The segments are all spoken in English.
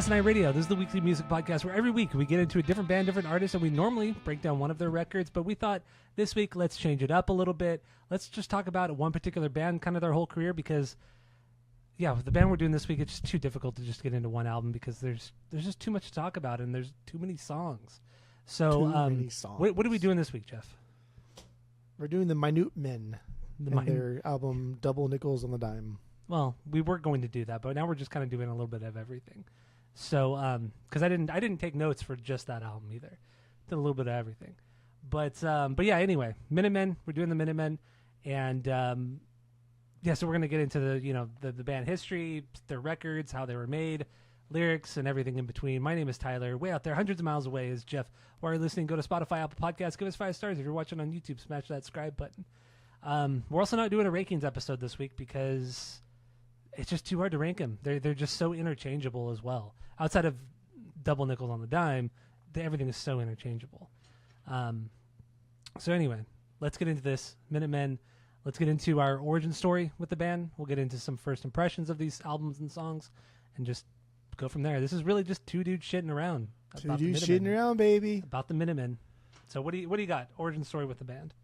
Asinine Radio. This is the weekly music podcast where every week we get into a different band, different artist, and we normally break down one of their records, but we thought this week let's change it up a little bit. Let's just talk about one particular band, kind of their whole career, because yeah, with the band we're doing this week, it's just too difficult to just get into one album because there's just too much to talk about and there's too many songs. So many songs. What are we doing this week, Jeff? We're doing the Minutemen, their album Double Nickels on the Dime. Well, we were going to do that, but now we're just kind of doing a little bit of everything. So, because I didn't take notes for just that album either. Did a little bit of everything, but yeah. Anyway, Minutemen. We're doing the Minutemen, and yeah. So we're gonna get into the band history, their records, how they were made, lyrics, and everything in between. My name is Tyler. Way out there, hundreds of miles away, is Jeff. While you're listening, go to Spotify, Apple Podcasts, give us 5 stars. If you're watching on YouTube, smash that subscribe button. We're also not doing a rankings episode this week because it's just too hard to rank them. They're just so interchangeable as well. Outside of Double Nickels on the Dime, everything is so interchangeable. So anyway, let's get into this. Minutemen. Let's get into our origin story with the band. We'll get into some first impressions of these albums and songs and just go from there. This is really just two dudes shitting around. Two dudes shitting around, baby. About the Minutemen. So what do you got? Origin story with the band.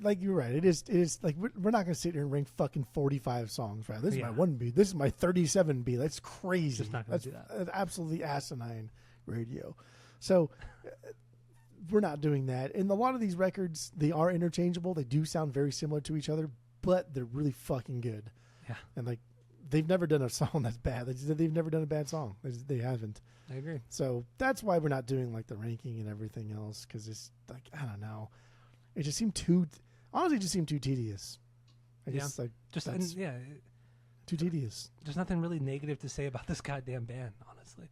Like you're right. It is like we're not gonna sit here and rank fucking 45 songs, right? This is my 1B. This is my 37B. That's crazy. Just not gonna do that. That's absolutely asinine radio. So we're not doing that. And a lot of these records, they are interchangeable. They do sound very similar to each other, but they're really fucking good. Yeah. And like they've never done a song that's bad. They've never done a bad song. They haven't. I agree. So that's why we're not doing like the ranking and everything else, because it's like I don't know. It just seemed too tedious. Too tedious. There's nothing really negative to say about this goddamn band, honestly.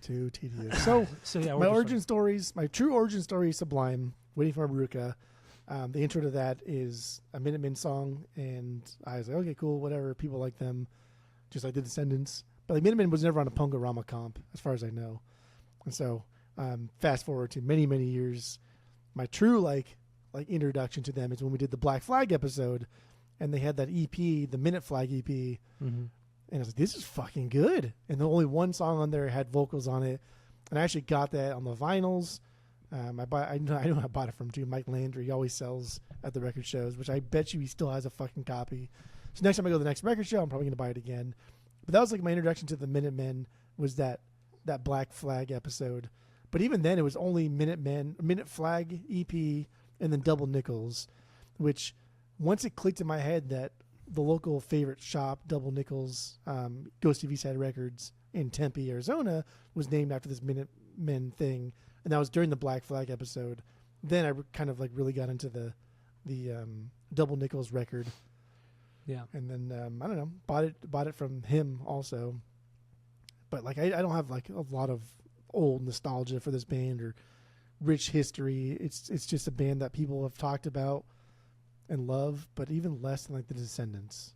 Too tedious. So yeah, my true origin story is Sublime, Waiting for Maruka. The intro to that is a Minutemen song, and I was like, okay, cool, whatever. People like them, just like the Descendants. But like Minutemen was never on a Punk-O-Rama comp, as far as I know. And so fast forward to many, many years, my true like introduction to them is when we did the Black Flag episode, and they had that EP, the Minute Flag EP, and I was like, this is fucking good. And the only one song on there had vocals on it, and I actually got that on the vinyls. I know I bought it from too. Mike Landry, he always sells at the record shows, which I bet you he still has a fucking copy. So next time I go to the next record show, I'm probably gonna buy it again. But that was like my introduction to the Minutemen, was that Black Flag episode. But even then, it was only Minute Flag EP, and then Double Nickels, which once it clicked in my head that the local favorite shop, Double Nickels, Ghost TV Side Records in Tempe, Arizona, was named after this Minutemen thing, and that was during the Black Flag episode. Then I kind of like really got into the Double Nickels record. Yeah, and then I don't know, bought it from him also. But like I don't have like a lot of old nostalgia for this band or rich history. It's just a band that people have talked about and love, but even less than like the Descendants.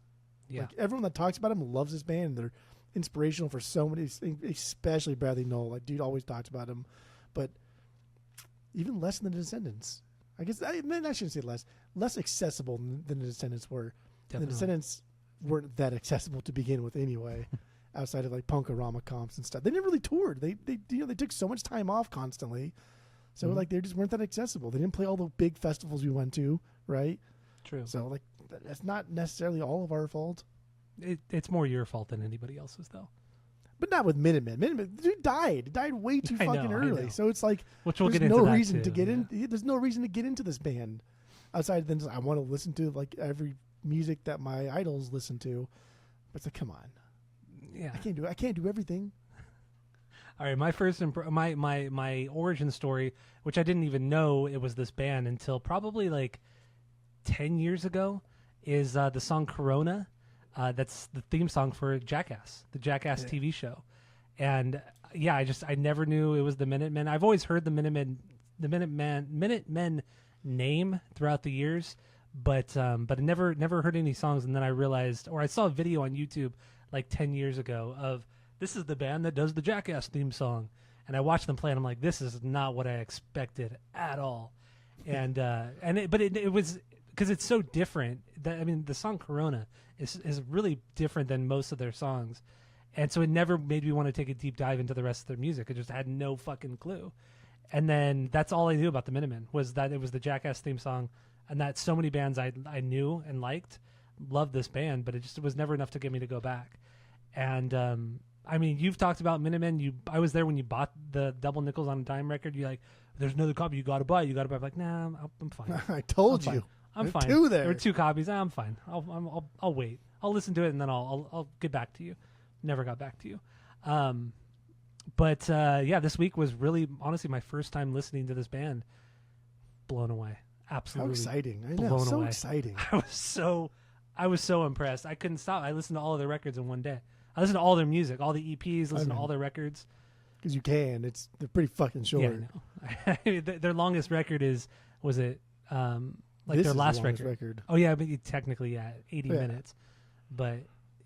Yeah, like everyone that talks about them loves this band. They're inspirational for so many, especially Bradley Knoll. Like dude always talks about him, but even less than the Descendants. I guess I shouldn't say less accessible than the Descendants were. Definitely. The Descendants weren't that accessible to begin with anyway. Outside of like Punk-O-Rama comps and stuff, they never really toured. They took so much time off constantly, so like they just weren't that accessible. They didn't play all the big festivals we went to, right? True. So like that's not necessarily all of our fault. It's more your fault than anybody else's, though. But not with Minutemen. Minutemen, dude died way too fucking early. So it's like which we'll there's get into no that reason too, to get in. There's no reason to get into this band outside than I want to listen to like every music that my idols listen to. But it's like, come on. Yeah, I can't do everything. All right, my first my origin story, which I didn't even know it was this band until probably like 10 years ago, is the song Corona. That's the theme song for Jackass, the Jackass TV show. And yeah, I never knew it was the Minutemen. I've always heard the Minutemen name throughout the years, but I never heard any songs. And then I realized, or I saw a video on YouTube like 10 years ago of, this is the band that does the Jackass theme song. And I watched them play and I'm like, this is not what I expected at all. And it was, because it's so different that, I mean, the song Corona is really different than most of their songs. And so it never made me want to take a deep dive into the rest of their music. I just had no fucking clue. And then that's all I knew about the Minutemen, was that it was the Jackass theme song, and that so many bands I knew and liked loved this band, but it was never enough to get me to go back. And I mean, you've talked about Minutemen. I was there when you bought the Double Nickels on a Dime record. You're like, there's another copy you got to buy. I'm like, nah, I'm fine. I told you. I'm fine. Two there. There were 2 copies. I'm fine. I'll wait. I'll listen to it and then I'll get back to you. Never got back to you. But this week was really, honestly, my first time listening to this band. Blown away. Absolutely. How exciting. I know. Blown So away. exciting. I was so impressed. I couldn't stop. I listened to all of their records in one day. I listened to all their music, all the EPs, listened to all their records. Because you can. They're pretty fucking short. Yeah, I know. Their longest record was it This their is last the longest record. Oh yeah, but technically 80 minutes. But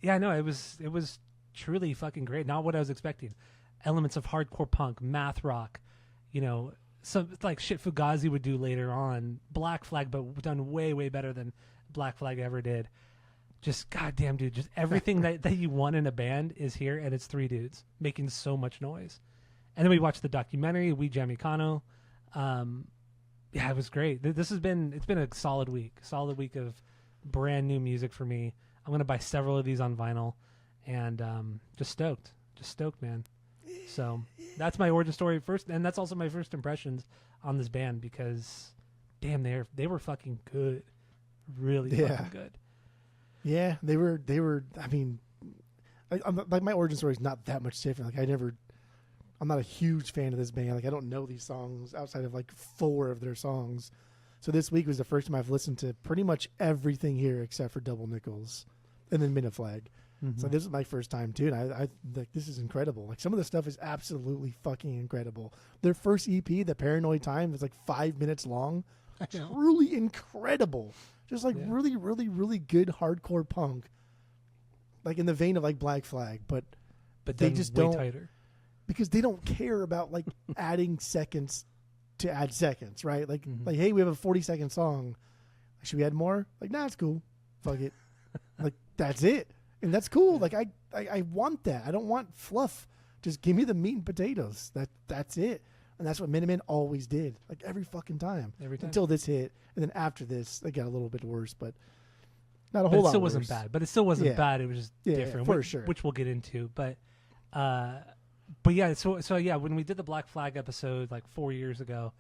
yeah, no, it was truly fucking great. Not what I was expecting. Elements of hardcore punk, math rock, some like shit Fugazi would do later on. Black Flag, but done way, way better than Black Flag ever did. Just goddamn, dude, just everything that you want in a band is here, and it's 3 dudes making so much noise. And then we watched the documentary, We Jamicano. Yeah, it was great. It's been a solid week of brand new music for me. I'm going to buy several of these on vinyl, and just stoked, man. So that's my origin story first, and that's also my first impressions on this band, because damn, they were fucking good, really fucking good. Yeah, they were. I mean, like my origin story is not that much different. Like I'm not a huge fan of this band. Like I don't know these songs outside of like 4 of their songs. So this week was the first time I've listened to pretty much everything here except for Double Nickels and then Minute Flag. Mm-hmm. So this is my first time too, and I like, this is incredible. Like some of the stuff is absolutely fucking incredible. Their first EP, The Paranoid Time, is like 5 minutes long. Truly incredible. Just like really, really, really good hardcore punk, like in the vein of like Black Flag, but they just way don't, tighter, because they don't care about like adding seconds to add seconds, right? Like like, hey, we have a 40-second song. Should we add more? Like, nah, it's cool. Fuck it. Like that's it, and that's cool. Like I want that. I don't want fluff. Just give me the meat and potatoes. That's it. And that's what Minutemen always did, like every fucking time. Until this hit, and then after this, it got a little bit worse, but not a whole lot. It still wasn't bad. But it still wasn't bad. It was just different, for sure. Which we'll get into. But yeah. So yeah, when we did the Black Flag episode like 4 years ago,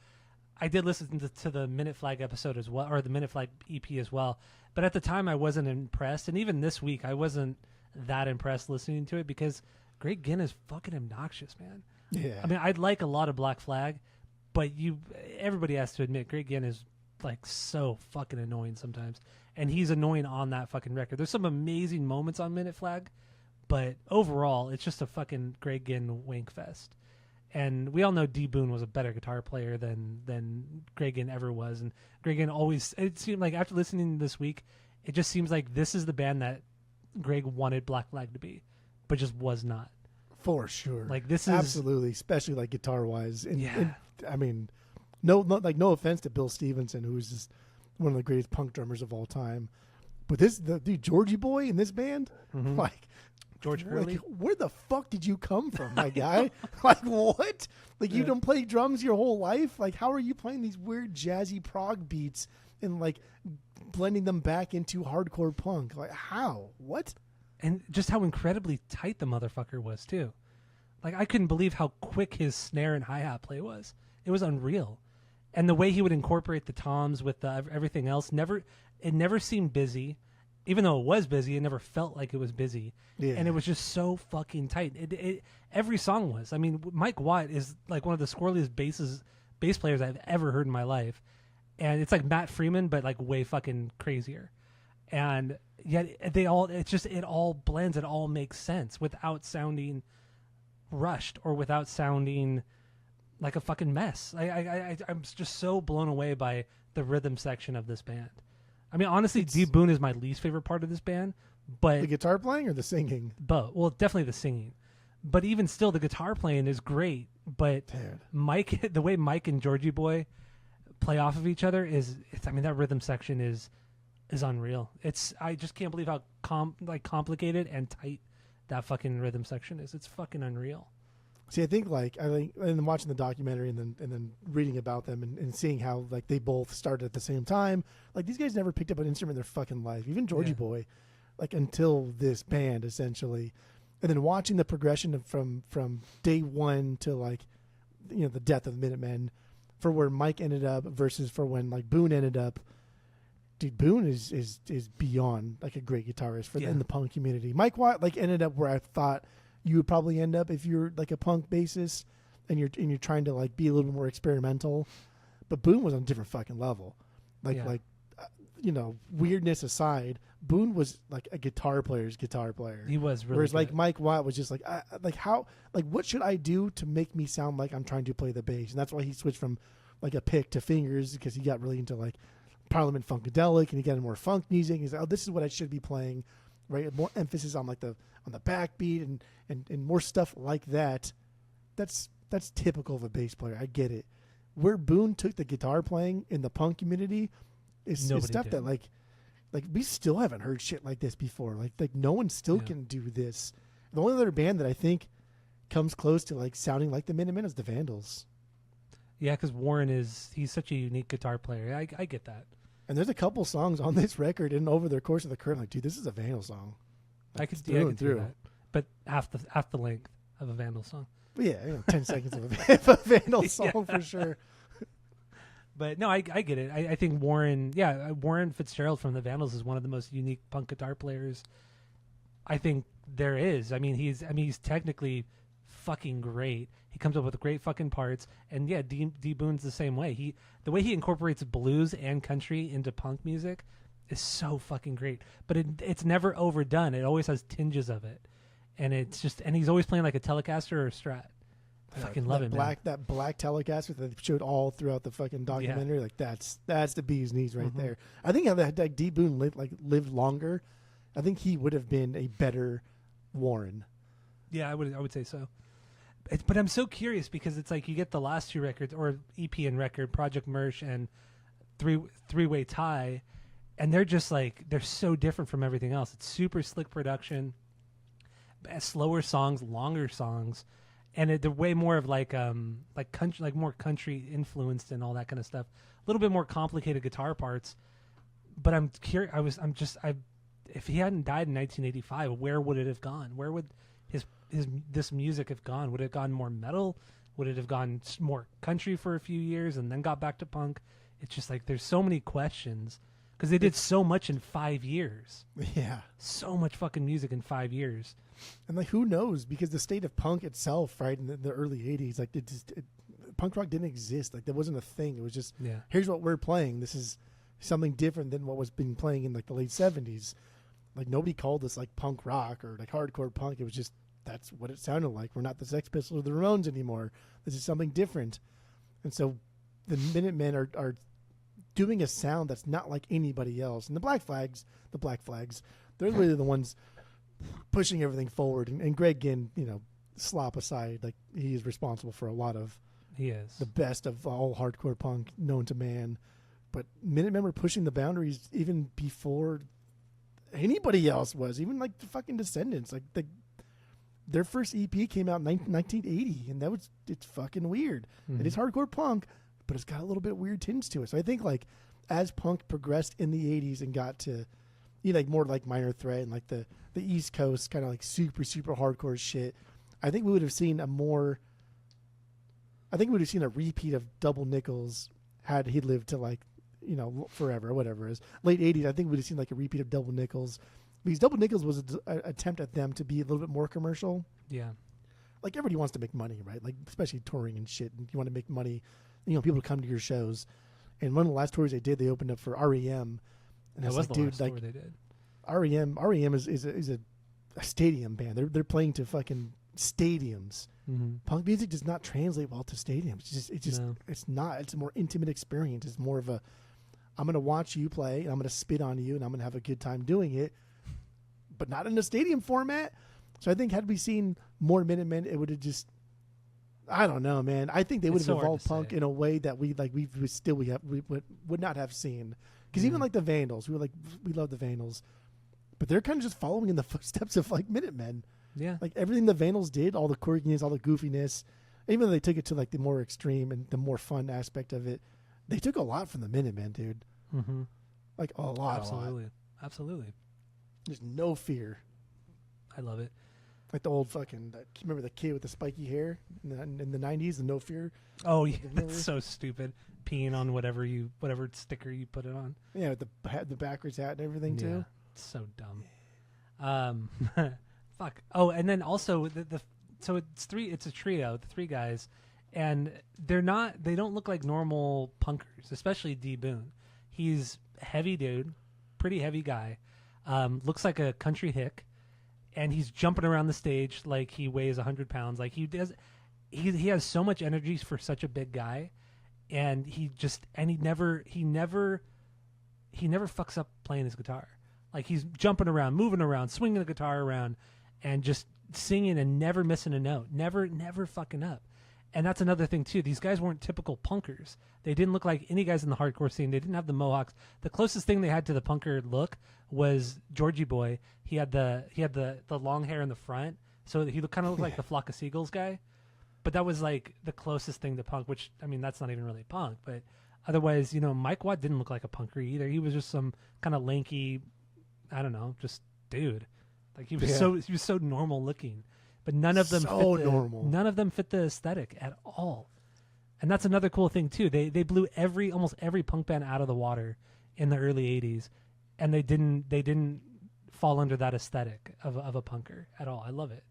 I did listen to the Minute Flag episode as well, or the Minute Flag EP as well. But at the time, I wasn't impressed, and even this week, I wasn't that impressed listening to it, because Greg Ginn is fucking obnoxious, man. Yeah. I mean, I'd like a lot of Black Flag, but everybody has to admit Greg Ginn is like so fucking annoying sometimes, and he's annoying on that fucking record. There's some amazing moments on Minute Flag, but overall, it's just a fucking Greg Ginn wank fest. And we all know D. Boone was a better guitar player than Greg Ginn ever was, and Greg Ginn always. It seemed like after listening this week, it just seems like this is the band that Greg wanted Black Flag to be, but just was not. For sure. Like this is absolutely, especially like guitar wise. And I mean, no offense to Bill Stevenson, who is just one of the greatest punk drummers of all time, but the Georgie boy in this band, like George Hurley. Like, where the fuck did you come from, my guy? Like what? Like you don't play drums your whole life? Like how are you playing these weird jazzy prog beats and like blending them back into hardcore punk? Like how? What? And just how incredibly tight the motherfucker was, too. Like, I couldn't believe how quick his snare and hi-hat play was. It was unreal. And the way he would incorporate the toms with everything else, it never seemed busy. Even though it was busy, it never felt like it was busy. Yeah. And it was just so fucking tight. Every song was. I mean, Mike Watt is like one of the squirreliest bass players I've ever heard in my life. And it's like Matt Freeman, but like way fucking crazier. And yet it all blends, it all makes sense without sounding rushed or without sounding like a fucking mess. I'm just so blown away by the rhythm section of this band. I mean, honestly, D. Boone is my least favorite part of this band, but the guitar playing or the singing? Both. Well, definitely the singing. But even still, the guitar playing is great. But Mike, the way Mike and Georgie Boy play off of each other that rhythm section is unreal. I just can't believe how complicated and tight that fucking rhythm section is. It's fucking unreal. See, I think and watching the documentary and then reading about them and seeing how like they both started at the same time. Like these guys never picked up an instrument in their fucking life. Even Georgie Boy, like until this band essentially, and then watching the progression from day one to like, the death of Minutemen, for where Mike ended up versus for when like Boone ended up. Dude, Boone is beyond like a great guitarist in the punk community. Mike Watt like ended up where I thought you would probably end up if you're like a punk bassist and you're trying to like be a little bit more experimental. But Boone was on a different fucking level. Weirdness aside, Boone was like a guitar player's guitar player. He was really whereas good. like Mike Watt was just like what should I do to make me sound like I'm trying to play the bass? And that's why he switched from like a pick to fingers, because he got really into like Parliament Funkadelic and he got into more funk music. He's like, oh, this is what I should be playing, right? More emphasis on like the backbeat and more stuff like that. That's typical of a bass player. I get it. Where Boone took the guitar playing in the punk community is stuff that like we still haven't heard shit like this before. Like no one still can do this. The only other band that I think comes close to like sounding like the Minutemen is the Vandals. Yeah, because Warren he's such a unique guitar player. I get that. And there's a couple songs on this record and over the course of the career, like, dude, this is a Vandal song. I could do that. But half the length of a Vandal song. But yeah, 10 seconds of a Vandal song for sure. But no, I get it. I think Warren Fitzgerald from the Vandals is one of the most unique punk guitar players I think there is. I mean, he's technically fucking great. He comes up with great fucking parts, and D Boone's the same way. The way he incorporates blues and country into punk music is so fucking great. But it's never overdone. It always has tinges of it, and he's always playing like a Telecaster or a Strat. I fucking love it, man. That black Telecaster that they showed all throughout the fucking documentary. Like that's the bee's knees right there. I think had D Boone lived longer, I think he would have been a better Warren. Yeah, I would say so. But I'm so curious because it's like you get the last two records, or EP and record, Project Merch and Three-Way Tie, and they're just like, they're so different from everything else. It's super slick production, slower songs, longer songs, and they're way more of like country, like more country influenced and all that kind of stuff. A little bit more complicated guitar parts. But I'm curious. If he hadn't died in 1985, where would it have gone? Where would this music have gone? Would it have gone more metal? Would it have gone more country for a few years and then got back to punk? It's just like there's so many questions because they did so much in 5 years. Yeah, so much fucking music in 5 years. And like, who knows? Because the state of punk itself, right in the early '80s, like punk rock didn't exist. Like, there wasn't a thing. It was just here's what we're playing. This is something different than what was being playing in like the late '70s. Like, nobody called this like punk rock or like hardcore punk. It was just, that's what it sounded like. We're not the Sex Pistols or the Ramones anymore. This is something different. And so the Minutemen are doing a sound that's not like anybody else. And the Black Flags, they're really the ones pushing everything forward. And Greg Ginn, slop aside, like, he is responsible for a lot of the best of all hardcore punk known to man. But Minutemen were pushing the boundaries even before anybody else was, even like the fucking Descendants. Like, their first EP came out in 1980, and it's fucking weird. Mm-hmm. It is hardcore punk, but it's got a little bit weird tinge to it. So I think like as punk progressed in the 80s and got to like more like Minor Threat and like the East Coast kind of like super super hardcore shit, I think we would have seen a repeat of Double Nickels had he lived to like forever or whatever it is. Late 80s, I think we'd have seen like a repeat of Double Nickels, because Double Nickels was an attempt at them to be a little bit more commercial. Yeah. Like, everybody wants to make money, right? Like, especially touring and shit. And you want to make money, people to come to your shows. And one of the last tours they did, they opened up for REM. And that was like, the dude, last like, tour they did. REM is a stadium band. They're playing to fucking stadiums. Mm-hmm. Punk music does not translate well to stadiums. It's not. It's a more intimate experience. It's more of a, I'm going to watch you play, and I'm going to spit on you, and I'm going to have a good time doing it, but not in a stadium format. So I think had we seen more Minutemen, it would have just, I don't know, man. I think they would have evolved punk in a way that we would not have seen. Because even like the Vandals, we love the Vandals, but they're kind of just following in the footsteps of like Minutemen. Yeah. Like everything the Vandals did, all the quirkiness, all the goofiness, even though they took it to like the more extreme and the more fun aspect of it, they took a lot from the Minutemen, dude. Mm-hmm. Like a lot. Absolutely. Absolutely. There's no fear. I love it. Like the old fucking, remember the kid with the spiky hair in the 90s, the no fear? Oh, yeah, that's so stupid. Peeing on whatever sticker you put it on. Yeah, with the backwards hat and everything, too. Yeah, it's so dumb. Fuck. Oh, and then also, so it's a trio, the three guys, and they don't look like normal punkers, especially D. Boone. He's a heavy dude, pretty heavy guy, looks like a country hick, and he's jumping around the stage like he weighs 100 pounds. Like he has so much energy for such a big guy, and he never fucks up playing his guitar. Like he's jumping around, moving around, swinging the guitar around, and just singing and never missing a note, never fucking up. And that's another thing too. These guys weren't typical punkers. They didn't look like any guys in the hardcore scene. They didn't have the mohawks. The closest thing they had to the punker look was Georgie Boy. He had the long hair in the front, so he kind of looked like the Flock of Seagulls guy. But that was like the closest thing to punk, which I mean that's not even really punk. But otherwise, Mike Watt didn't look like a punker either. He was just some kind of lanky, I don't know, just dude. Like he was so normal looking. But none of them none of them fit the aesthetic at all. And that's another cool thing too. They blew almost every punk band out of the water in the early 80s, and they didn't fall under that aesthetic of a punker at all. I love it.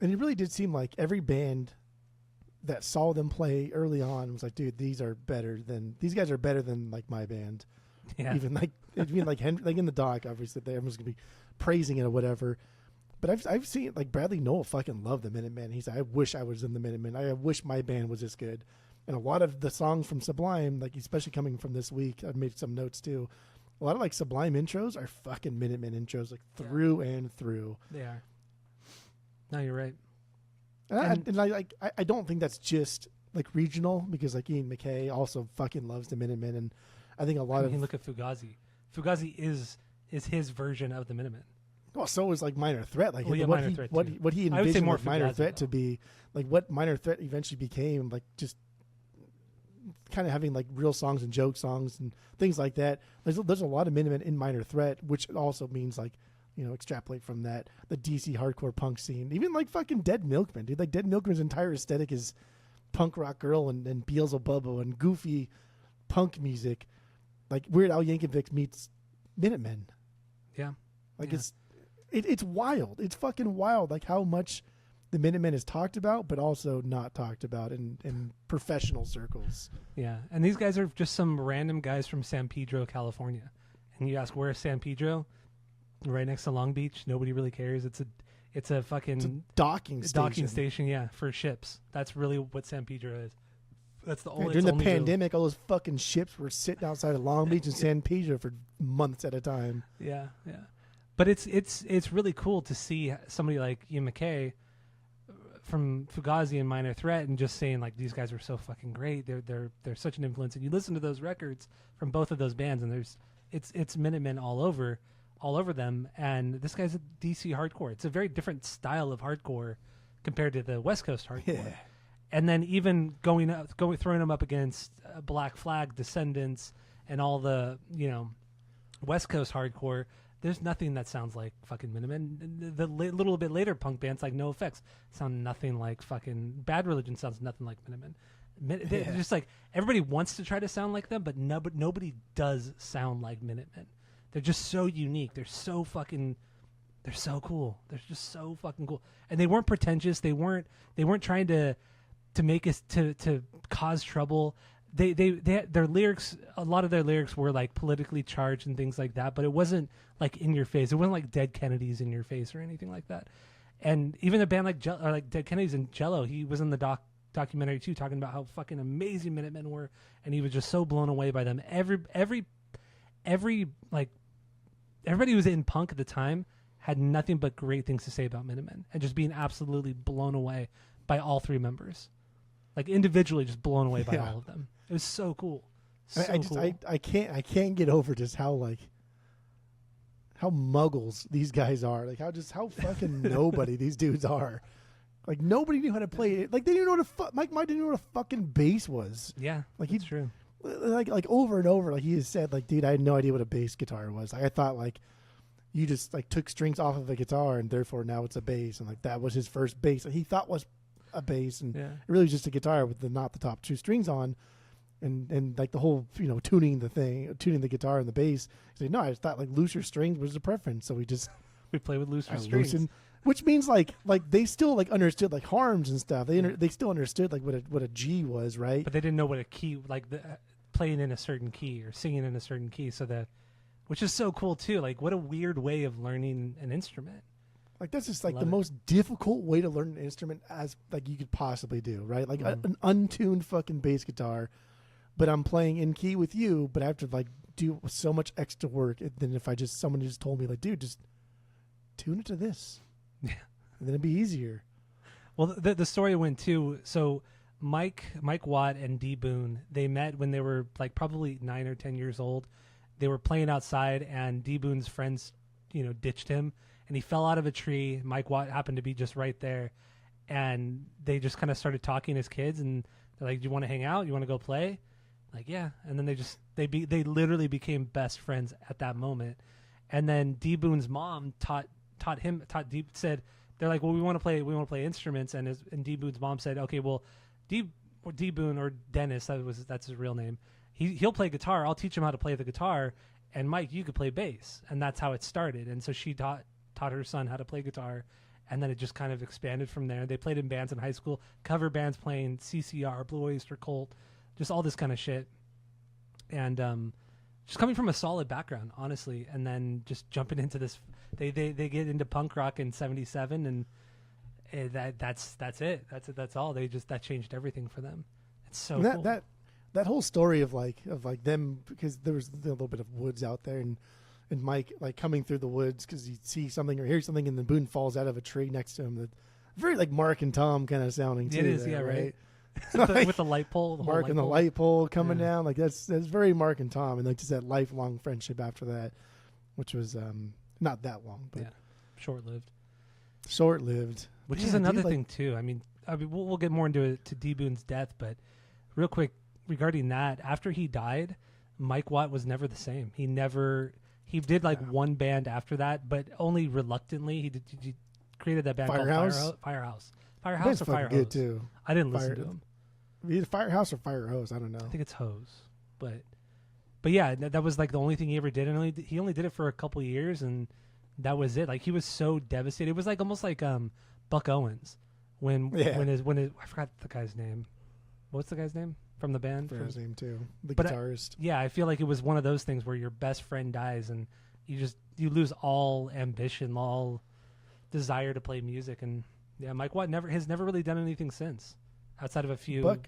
And it really did seem like every band that saw them play early on was like, dude, these guys are better than like my band. Yeah. Even like in the doc, obviously everyone's gonna be praising it or whatever. But I've seen like Bradley Noel fucking love the Minutemen. He said, I wish I was in the Minutemen. I wish my band was as good. And a lot of the songs from Sublime, like especially coming from this week, I've made some notes too. A lot of like Sublime intros are fucking Minutemen intros, like through and through. They are. No, you're right. And I don't think that's just like regional, because like Ian MacKaye also fucking loves the Minutemen, and I think look at Fugazi. Fugazi is his version of the Minutemen. Well, so is like Minor Threat. Like what he I would say envisioned more with Minor Fugazi, Threat though. to be, like what Minor Threat eventually became, like just kind of having like real songs and joke songs and things like that. There's a lot of Minutemen in Minor Threat, which also means like, extrapolate from that the DC hardcore punk scene. Even like fucking Dead Milkman, dude. Like Dead Milkman's entire aesthetic is punk rock girl and Beelzebub and goofy punk music. Like Weird Al Yankovic meets Minutemen. Yeah. Like it's wild. It's fucking wild. Like how much the Minutemen is talked about, but also not talked about in professional circles. Yeah. And these guys are just some random guys from San Pedro, California. And you ask, where's San Pedro? Right next to Long Beach. Nobody really cares. It's a docking station, yeah, for ships. That's really what San Pedro is. That's the only. During the pandemic, all those fucking ships were sitting outside of Long Beach and San Pedro for months at a time. Yeah, yeah. But it's really cool to see somebody like Ian MacKaye from Fugazi and Minor Threat, and just saying like these guys are so fucking great. They're such an influence. And you listen to those records from both of those bands, and it's Minutemen all over them. And this guy's a DC hardcore. It's a very different style of hardcore compared to the West Coast hardcore. Yeah. And then even throwing them up against Black Flag, Descendants, and all the West Coast hardcore. There's nothing that sounds like fucking Minutemen. The little bit later punk bands like NoFX sound nothing like fucking Bad Religion. Sounds nothing like Minutemen. They're just like, everybody wants to try to sound like them, but nobody does sound like Minutemen. They're just so unique. They're so cool. They're just so fucking cool. And they weren't pretentious. They weren't trying to make us to cause trouble. Their lyrics, a lot of their lyrics were like politically charged and things like that, but it wasn't like in your face. It wasn't like Dead Kennedys in your face or anything like that. And even a band like Dead Kennedys and Jello, he was in the documentary too, talking about how fucking amazing Minutemen were, and he was just so blown away by them. Every like everybody who was in punk at the time had nothing but great things to say about Minutemen, and just being absolutely blown away by all three members. Like individually, just blown away by all of them. It was so cool. I can't get over just how how muggles these guys are. Like how fucking nobody these dudes are. Like nobody knew how to play it. Like they didn't know what Mike didn't know what a fucking bass was. Yeah, like that's true. Like over and over, like he has said, like, dude, I had no idea what a bass guitar was. Like I thought like you just like took strings off of a guitar and therefore now it's a bass, and like that was his first bass that he thought was a bass, and it really was just a guitar with not the top two strings on. And like the whole, tuning the guitar and the bass. He's like, no, I just thought like looser strings was a preference. So we play with looser strings. Which means like they still like understood like harms and stuff. They still understood like what a G was, right? But they didn't know what a key, like playing in a certain key or singing in a certain key. Which is so cool too. Like what a weird way of learning an instrument. Like that's just like the most difficult way to learn an instrument as like you could possibly do, right? Like an untuned fucking bass guitar. But I'm playing in key with you, but I have to like do so much extra work than if someone just told me like, dude, just tune it to this. Yeah. And then it'd be easier. Well, the story went too. So Mike Watt and D Boone, they met when they were like probably 9 or 10 years old. They were playing outside and D Boone's friends, ditched him and he fell out of a tree. Mike Watt happened to be just right there. And they just kind of started talking as kids and they're like, do you want to hang out? You want to go play? Like, yeah. And then they literally became best friends at that moment. And then D Boone's mom said, they're like, well, we want to play instruments. And D Boone's mom said, okay, well, D Boone or Dennis, that's his real name. He'll play guitar. I'll teach him how to play the guitar. And Mike, you could play bass. And that's how it started. And so she taught her son how to play guitar. And then it just kind of expanded from there. They played in bands in high school, cover bands playing CCR, Blue Oyster Cult, just all this kind of shit. And just coming from a solid background, honestly, and then just jumping into this, they get into punk rock in '77, and that's it. That's all. That changed everything for them. It's so cool. That whole story of them, because there was a little bit of woods out there, and Mike like coming through the woods because he'd see something or hear something, and then Boone falls out of a tree next to him. That very like Mark and Tom kind of sounding too. It is, there, right. Like, with the light pole, Mark and the light pole coming down, like that's very Mark and Tom, and like just that lifelong friendship after that, which was not that long, but short-lived. Which is another thing too. I mean, we'll get more into it to D Boone's death, but real quick regarding that, after he died, Mike Watt was never the same. He did like one band after that, but only reluctantly. He created that band called Firehouse. Firehouse or Firehose? Good too. I didn't listen to him. Either Firehouse or Firehose, I don't know. I think it's Hose, but yeah, that was like the only thing he ever did, and he only did it for a couple years, and that was it. Like he was so devastated. It was like almost like Buck Owens when his I forgot the guy's name. What's the guy's name from the band? His name too. The guitarist. I feel like it was one of those things where your best friend dies, and you lose all ambition, all desire to play music, and. Yeah, Mike Watt has never really done anything since, outside of a few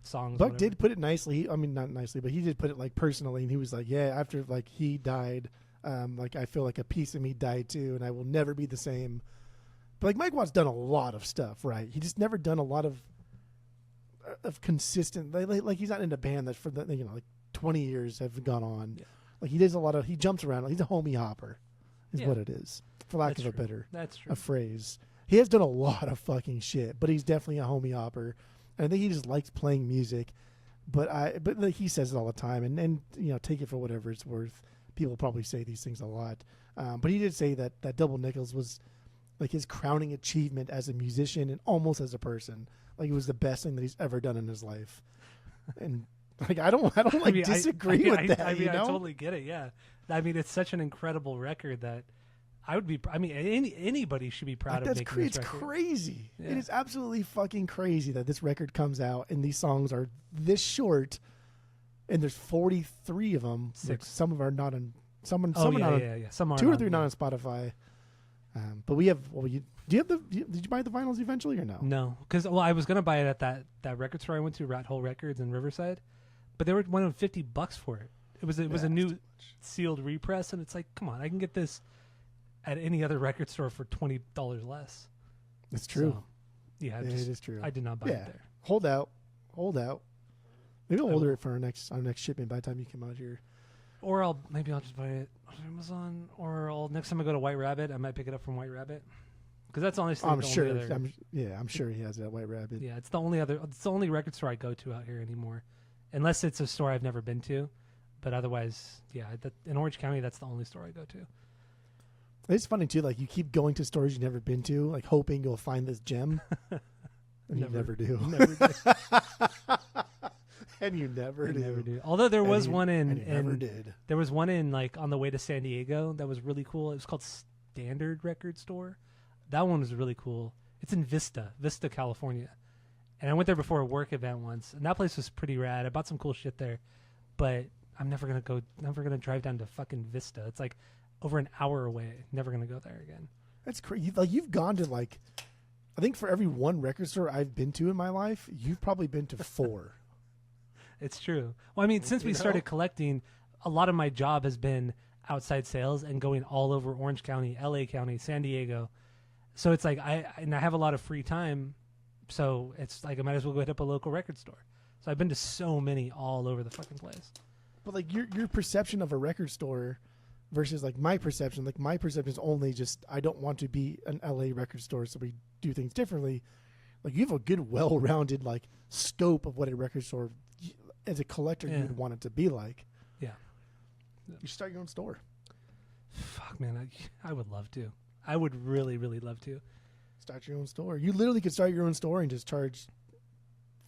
songs. Buck did put it nicely. I mean, not nicely, but he did put it like personally, and he was like, "Yeah, after like he died, like I feel like a piece of me died too, and I will never be the same." But like Mike Watt's done a lot of stuff, right? He just never done a lot of consistent. Like he's not in a band that for the like 20 years have gone on. Yeah. Like he does a lot of. He jumps around. He's a homie hopper, is what it is, for lack of a better a phrase. He has done a lot of fucking shit, but he's definitely a homie hopper. And I think he just likes playing music. But like he says it all the time, and take it for whatever it's worth. People probably say these things a lot. But he did say that Double Nickels was like his crowning achievement as a musician and almost as a person. Like it was the best thing that he's ever done in his life. And like I don't disagree with that. I totally get it. Yeah. I mean, it's such an incredible record that I would be. I mean, anybody should be proud of making this record. It's crazy. Yeah. It is absolutely fucking crazy that this record comes out and these songs are this short, and there's 43 of them. 6. Some of are not on. Some are not. Some are 2 or 3 not on Spotify. But we have. Well, did you buy the vinyls eventually or no? No, because I was gonna buy it at that record store I went to, Rat Hole Records in Riverside, but they were wanting $50 for it. It was a new sealed repress, and it's like, come on, I can get this at any other record store for $20 less. It's true. So, yeah, it is true. I did not buy it there. Hold out. Maybe I'll order it for our next shipment by the time you come out here. Or I'll just buy it on Amazon. Or next time I go to White Rabbit, I might pick it up from White Rabbit. Because that's honestly I'm the sure. only other, I'm sure he has that White Rabbit. yeah, it's the only record store I go to out here anymore, unless it's a store I've never been to. But otherwise, yeah, in Orange County, that's the only store I go to. It's funny too. Like you keep going to stores you've never been to, like hoping you'll find this gem, and you never do. Never do. And you never do. Although there was one never did. There was one in like on the way to San Diego that was really cool. It was called Standard Record Store. That one was really cool. It's in Vista, California. And I went there before a work event once, and that place was pretty rad. I bought some cool shit there, but I'm never gonna drive down to fucking Vista. It's like over an hour away. Never gonna go there again. That's crazy. Like you've gone to like, I think for every one record store I've been to in my life, you've probably been to 4. It's true. Well, I mean, since we started collecting, a lot of my job has been outside sales and going all over Orange County, LA County, San Diego. So it's like I have a lot of free time, so it's like I might as well go hit up a local record store. So I've been to so many all over the fucking place. But like your perception of a record store versus like my perception is only just I don't want to be an LA record store, so we do things differently. Like you have a good, well-rounded like scope of what a record store as a collector you would want it to be like. Yeah. You start your own store. Fuck, man, I would love to. I would really, really love to. Start your own store. You literally could start your own store and just charge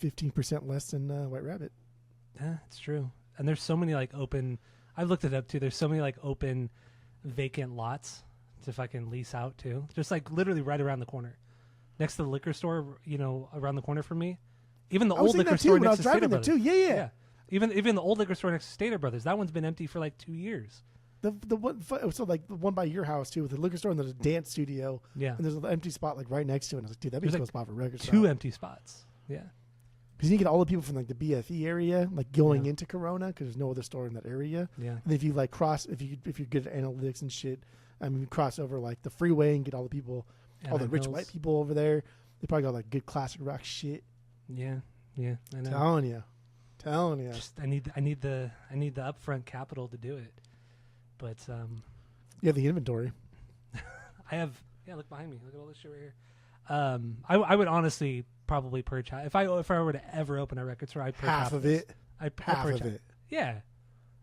15% less than White Rabbit. Yeah, it's true. And there's so many like open. I've looked it up too. There's so many like open, vacant lots to fucking lease out too. Just like literally right around the corner, next to the liquor store. You know, around the corner from me. Even the old liquor store next to Stater Brothers. Too. Yeah. Even the old liquor store next to Stater Brothers. That one's been empty for like 2 years. The one, so like the one by your house too, with the liquor store and there's a dance studio. Yeah. And there's an empty spot like right next to it. And I was like, dude, that'd be a cool spot for a record store. 2 empty spots. Yeah. Because you get all the people from like the BFE area, like going into Corona, because there's no other store in that area. Yeah. And if you like if you're good at analytics and shit, I mean, cross over like the freeway and get all the people, all the rich white people over there. They probably got like good classic rock shit. Yeah. Yeah. I know. Telling you. Just I need the upfront capital to do it. But you have the inventory. I have. Yeah, look behind me. Look at all this shit right here. I would honestly probably purge if I were to ever open a record store, I'd purge half of it. I'd half of it. Yeah.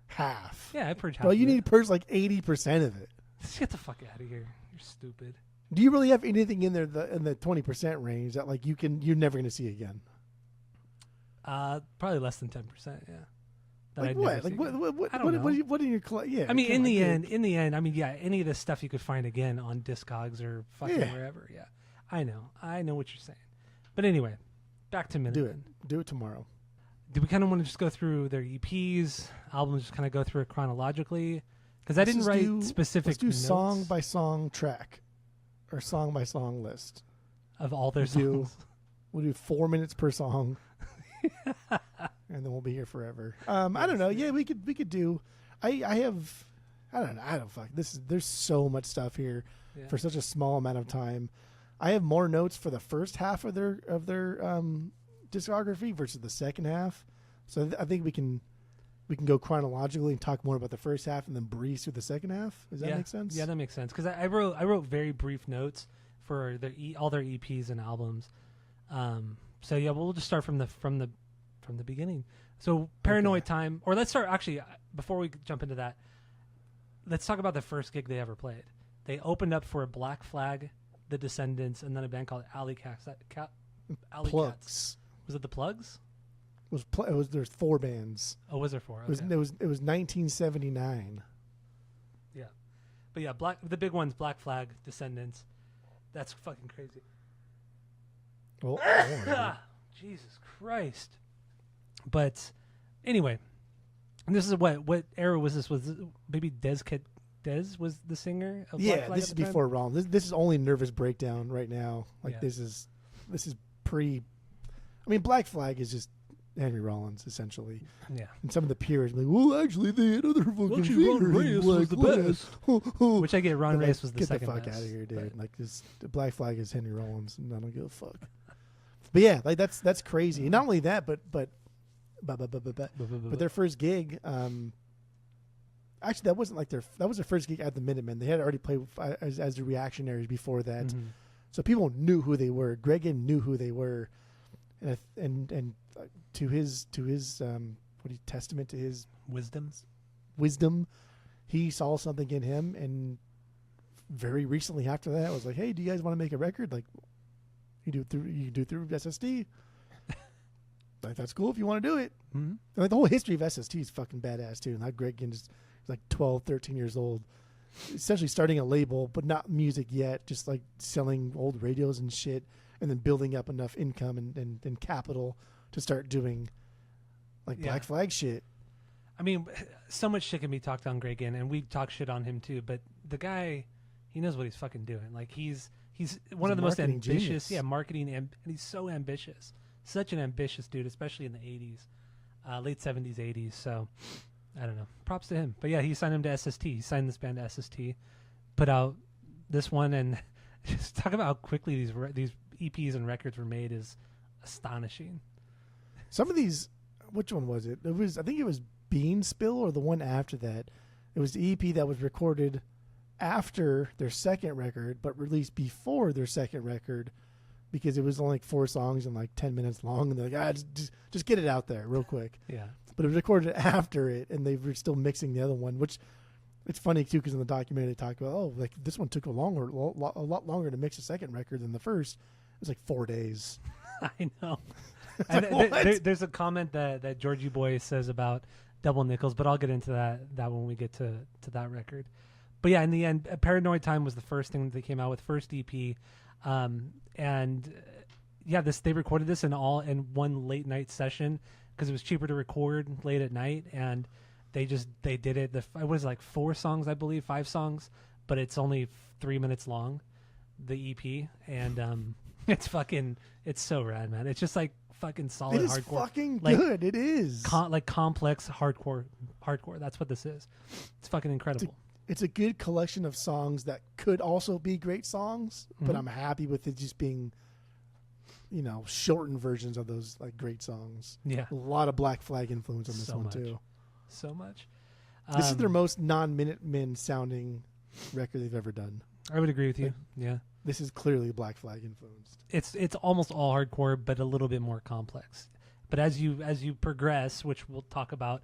Half. Yeah, I purge half. Bro, you need to purge like 80% of it. Just get the fuck out of here. You're stupid. Do you really have anything in there in the 20% range that like you're never going to see again? Probably less than 10%. Yeah. Like what? Like what? I don't know. What in your yeah? I mean, in the end, I mean, yeah, any of this stuff you could find again on Discogs or fucking wherever. Yeah, I know what you're saying. But anyway, back to Minutemen. Do it tomorrow. Do we kind of want to just go through their EPs, albums, just kind of go through it chronologically? Because I didn't write specific. Let's do notes song by song track, or song by song list of all their songs. We'll do 4 minutes per song. And then we'll be here forever. I don't know. Yeah, we could do. I don't fuck. There's so much stuff here for such a small amount of time. I have more notes for the first half of their discography versus the second half. So I think we can go chronologically and talk more about the first half and then breeze through the second half. Does that make sense? Yeah, that makes sense. Because I wrote very brief notes for all their EPs and albums. So yeah, we'll just start from the beginning. So Paranoid Time, or let's start actually before we jump into that. Let's talk about the first gig they ever played. They opened up for Black Flag, The Descendants, and then a band called Alley Cats. Plugs. Cats. Was it the Plugs? There's 4 bands. Oh, was there 4? Okay. It was 1979. Yeah, but yeah, the big ones: Black Flag, Descendants. That's fucking crazy. Oh, Jesus Christ. But anyway, and this is what era was this? Was maybe Dez was the singer of Black Flag? This is before Rollins. This is only Nervous Breakdown right now. Like this is pre. I mean, Black Flag is just Henry Rollins essentially. Yeah. And some of the peers like, well, actually, they had other fucking singers. Ron Reyes was the best. Which I get. Ron Reyes was the second best. Get the fuck out of here, dude. Like this, Black Flag is Henry Rollins, and I don't give a fuck. But yeah, like that's crazy. And not only that, but their first gig, actually that wasn't like that was their first gig at the Minutemen. They had already played as the Reactionaries before that, so people knew who they were. Gregan knew who they were, and to his testament to his wisdom, he saw something in him, and very recently after that was like, hey, do you guys want to make a record? Like, you do through SST. Like, that's cool if you want to do it. Mm-hmm. Like, the whole history of SST is fucking badass too. And how Gregan is like 12, 13 years old, essentially starting a label, but not music yet, just like selling old radios and shit, and then building up enough income and capital to start doing like Black Flag shit. I mean, so much shit can be talked on Gregan, and we talk shit on him too, but the guy, he knows what he's fucking doing. Like, he's one of the most ambitious, marketing, and he's so ambitious. Such an ambitious dude, especially in the 80s, late 70s, 80s. So, I don't know. Props to him. But yeah, he signed him to SST. He signed this band to SST, put out this one, and just talk about how quickly these EPs and records were made is astonishing. Some of these, which one was it? I think it was Bean Spill, or the one after that. It was the EP that was recorded after their second record, but released before their second record, because it was only like 4 songs and like 10 minutes long, and they're like, just get it out there real quick. Yeah. But it was recorded after it, and they were still mixing the other one, which it's funny too, because in the documentary they talk about, like, this one took a lot longer to mix the second record than the first. It was like 4 days. I know. And there's a comment that Georgie Boy says about Double Nickels, but I'll get into that when we get to that record. But yeah, in the end, Paranoid Time was the first thing that they came out with, first EP. They recorded this in one late night session because it was cheaper to record late at night, and they did it. It was like 4 songs, I believe, 5 songs, but it's only 3 minutes long, the EP, and it's so rad, man. It's just like fucking solid hardcore. It is fucking good. It is like complex hardcore. That's what this is. It's fucking incredible. It's a good collection of songs that could also be great songs, but I'm happy with it just being, shortened versions of those like great songs. Yeah, a lot of Black Flag influence on this one too. So much. This is their most non-Minutemen sounding record they've ever done. I would agree with you. Yeah, this is clearly Black Flag influenced. It's almost all hardcore, but a little bit more complex. But as you progress, which we'll talk about,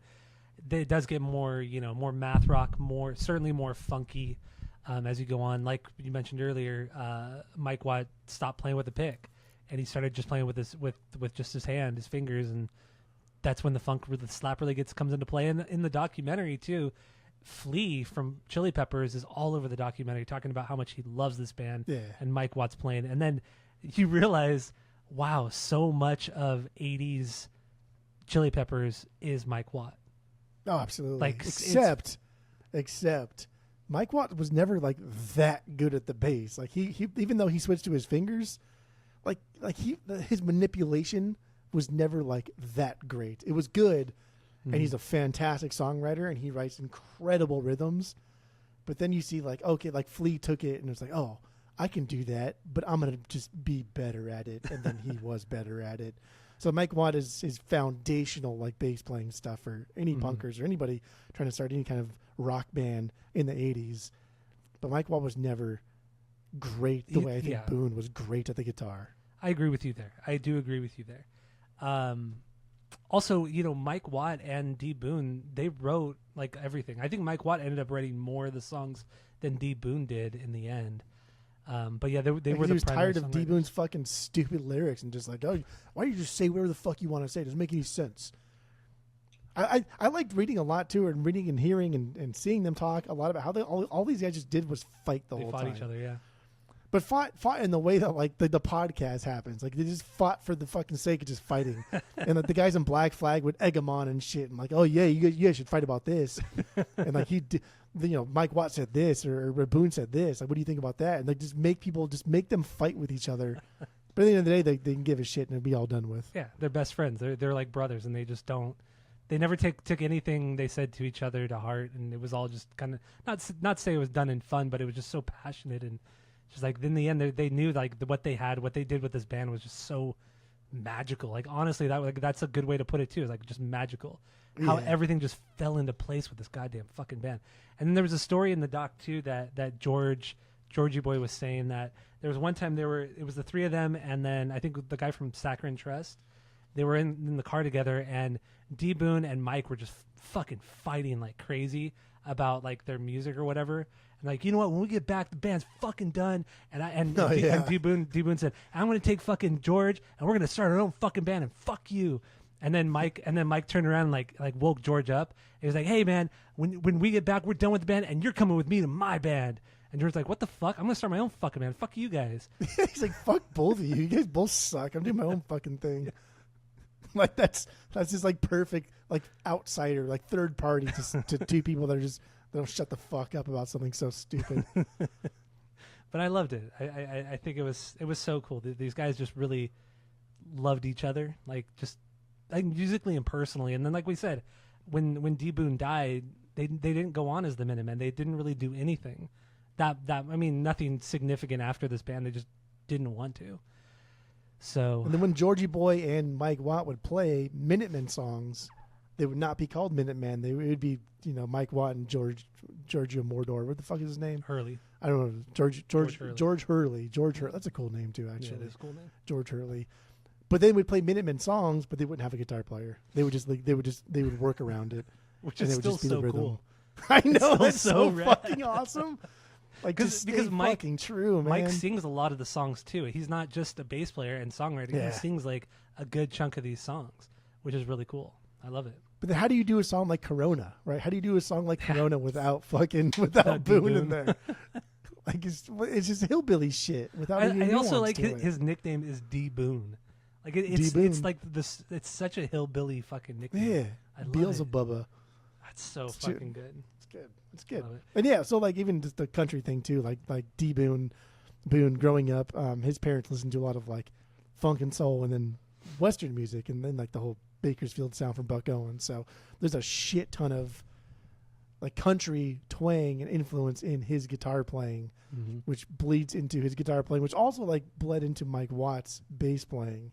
it does get more, more math rock, certainly more funky as you go on. Like you mentioned earlier, Mike Watt stopped playing with a pick, and he started just playing with just his hand, his fingers, and that's when the slap really comes into play. And in the documentary too, Flea from Chili Peppers is all over the documentary talking about how much he loves this band, and Mike Watt's playing. And then you realize, wow, so much of 80s Chili Peppers is Mike Watt. Oh, absolutely. Like, except Mike Watt was never like that good at the bass. Like he even though he switched to his fingers, his manipulation was never like that great. It was good, and he's a fantastic songwriter, and he writes incredible rhythms. But then you see like Flea took it and it was like, oh, I can do that, but I'm gonna just be better at it. And then he was better at it. So Mike Watt is foundational, like bass playing stuff for any punkers or anybody trying to start any kind of rock band in the 80s. But Mike Watt was never great the way I think Boone was great at the guitar. I agree with you there. I do agree with you there. Also, Mike Watt and D. Boone, they wrote like everything. I think Mike Watt ended up writing more of the songs than D. Boone did in the end. But yeah, they were the primary. He was tired of D. Boone's fucking stupid lyrics and just like, oh, why don't you just say whatever the fuck you want to say? It doesn't make any sense. I liked reading a lot too, and reading and hearing and seeing them talk a lot about how all these guys just did was fight the whole time. They fought each other, yeah. But fought in the way that like the podcast happens. Like they just fought for the fucking sake of just fighting. And the guys in Black Flag would egg them on and shit. And like, oh yeah, you guys should fight about this. And like Mike Watt said this or Boone said this. Like, what do you think about that? And like just make them fight with each other. But at the end of the day, they can give a shit and it'll be all done with. Yeah, they're best friends. They're like brothers, and they just don't. They never took anything they said to each other to heart, and it was all just kind of not say it was done in fun, but it was just so passionate and just like in the end they knew like what they did with this band was just so magical. Like honestly, that's a good way to put it too. Is like just magical. How everything just fell into place with this goddamn fucking band. And then there was a story in the doc too that Georgie Boy was saying that there was one time it was the three of them, and then I think the guy from Saccharine Trust. They were in the car together, and D Boon and Mike were just fucking fighting like crazy about like their music or whatever. And like, you know what? When we get back, the band's fucking done. And D Boon said, "I'm gonna take fucking George, and we're gonna start our own fucking band, and fuck you." And then Mike turned around and like woke George up. He was like, "Hey man, when we get back, we're done with the band, and you're coming with me to my band." And George's like, "What the fuck? I'm gonna start my own fucking band. Fuck you guys." He's like, "Fuck both of you. You guys both suck. I'm doing my own fucking thing." Like that's just like perfect, like outsider, like third party to two people that are just they don't shut the fuck up about something so stupid. But I loved it. I think it was so cool. These guys just really loved each other, like just like musically and personally. And then, like we said, when D Boon died, they didn't go on as the Minutemen. They didn't really do anything. Nothing significant after this band. They just didn't want to. So, and then when Georgie Boy and Mike Watt would play Minutemen songs, they would not be called Minutemen. It would be, Mike Watt and Giorgio Moroder. What the fuck is his name? Hurley. I don't know. George Hurley. George Hurley. That's a cool name too, actually. Yeah, that's a cool name. George Hurley. But they would play Minutemen songs, but they wouldn't have a guitar player. They would work around it, which is still so cool. I know, that's so fucking awesome. Like because Mike, fucking true, man. Mike sings a lot of the songs too. He's not just a bass player and songwriter. Yeah. He sings like a good chunk of these songs, which is really cool. I love it. But then how do you do a song like Corona, right? How do you do a song like Corona without Boone in there? Like it's just hillbilly shit without any I also nuance like to his nickname is D Boone. Like it's like this. It's such a hillbilly fucking nickname. Yeah, I love Beelzebubba. That's so fucking good. It's good. And yeah, so like even just the country thing too, like D Boone growing up, his parents listened to a lot of like funk and soul and then Western music and then like the whole Bakersfield sound from Buck Owens. So there's a shit ton of like country twang and influence in his guitar playing, which bleeds into his guitar playing, which also like bled into Mike Watt's bass playing.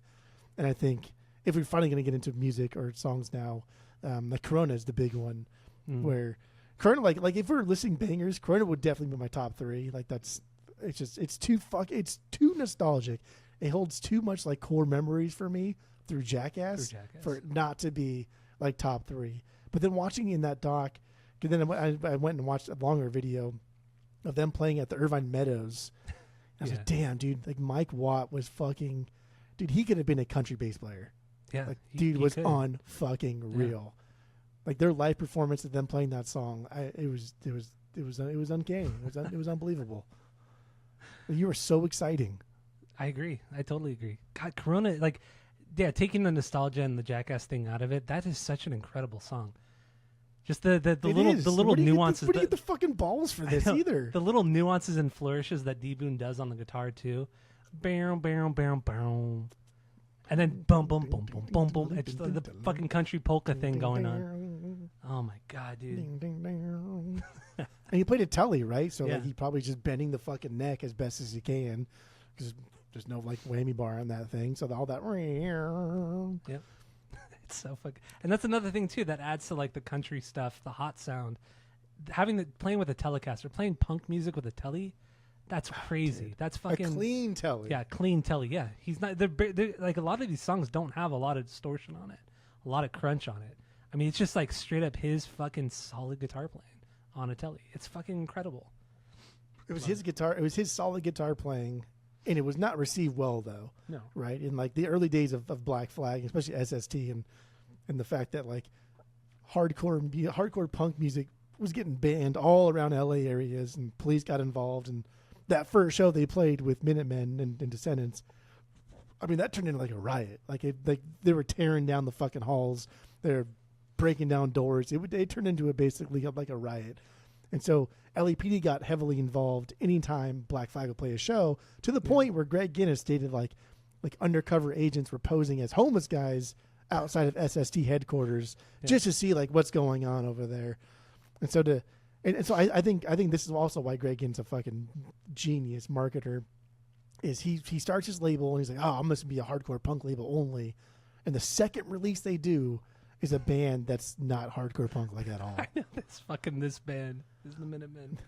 And I think if we're finally going to get into music or songs now, like Corona is the big one where Corona, like if we're listing bangers, Corona would definitely be my top three. Like it's too nostalgic. It holds too much like core memories for me through Jackass for it not to be like top three. But then watching in that doc, then I went and watched a longer video of them playing at the Irvine Meadows. I was like, damn, dude, like Mike Watt was fucking, dude, he could have been a country bass player. Yeah, like, dude was on fucking real. Like their live performance of them playing that song, it was uncanny. It was unbelievable. You were so exciting. I agree. I totally agree. God, Corona, like, yeah, taking the nostalgia and the Jackass thing out of it, that is such an incredible song. Just the little nuances. Where do you get the fucking balls for this either? The little nuances and flourishes that D Boone does on the guitar too. Bam, bam, bam, bam. And then boom, boom, boom, boom, boom, boom. It's the fucking country polka thing going on. Oh my god, dude! And he played a telly, right? So like he probably just bending the fucking neck as best as he can, because there's no like whammy bar on that thing. So all that. Yep. It's so fucking. And that's another thing too that adds to like the country stuff, the hot sound. Playing with a Telecaster, playing punk music with a telly. That's crazy. Dude. That's fucking a clean telly. Yeah, clean telly. Yeah, he's not. They're like a lot of these songs don't have a lot of distortion on it, a lot of crunch on it. I mean, it's just like straight up his fucking solid guitar playing on a telly. It's fucking incredible. It was his guitar. It was his solid guitar playing, and it was not received well though. No, right? In like the early days of Black Flag, especially SST, and the fact that like hardcore punk music was getting banned all around LA areas, and police got involved and. That first show they played with Minutemen and Descendants, I mean, that turned into like a riot. Like they were tearing down the fucking halls. They're breaking down doors. It turned into basically like a riot. And so LAPD got heavily involved anytime Black Flag would play a show, to the point where Greg Guinness stated like undercover agents were posing as homeless guys outside of SST headquarters just to see like what's going on over there. And so I think this is also why Greg Ginn's a fucking genius marketer, is he starts his label and he's like, oh, I'm going to be a hardcore punk label only. And the second release they do is a band that's not hardcore punk like at all. I know this band is the Minutemen.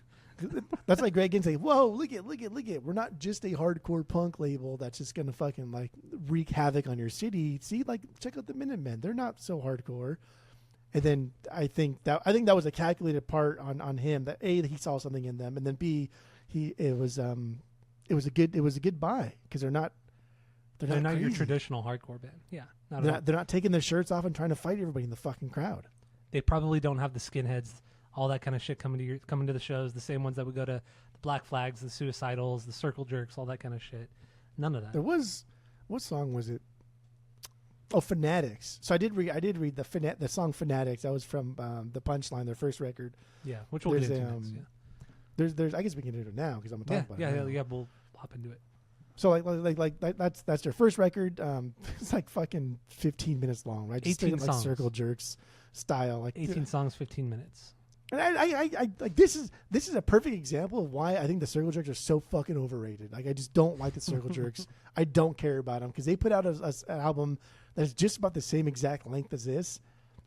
That's like Greg Ginn saying, whoa, look at. We're not just a hardcore punk label that's just going to fucking like wreak havoc on your city. See, like, check out the Minutemen. They're not so hardcore. And then I think that was a calculated part on him, that A, that he saw something in them, and then B, it was a good buy, because they're not your traditional hardcore band. Yeah. They're not taking their shirts off and trying to fight everybody in the fucking crowd. They probably don't have the skinheads, all that kind of shit coming to the shows. The same ones that would go to the Black Flags, the Suicidals, the Circle Jerks, all that kind of shit. None of that. There was, what song was it? Oh, Fanatics. So I did read the song Fanatics. That was from the Punchline, their first record. Yeah, which we'll get into next. Yeah. There's I guess we can get into it now because I'm gonna talk about it. Yeah, we'll hop into it. So like that's their first record. It's like fucking 15 minutes long, right? Just 18 songs. Like Circle Jerks style, like 18 songs, 15 minutes. And I like this is a perfect example of why I think the Circle Jerks are so fucking overrated. Like, I just don't like the Circle Jerks. I don't care about them because they put out an album that's just about the same exact length as this.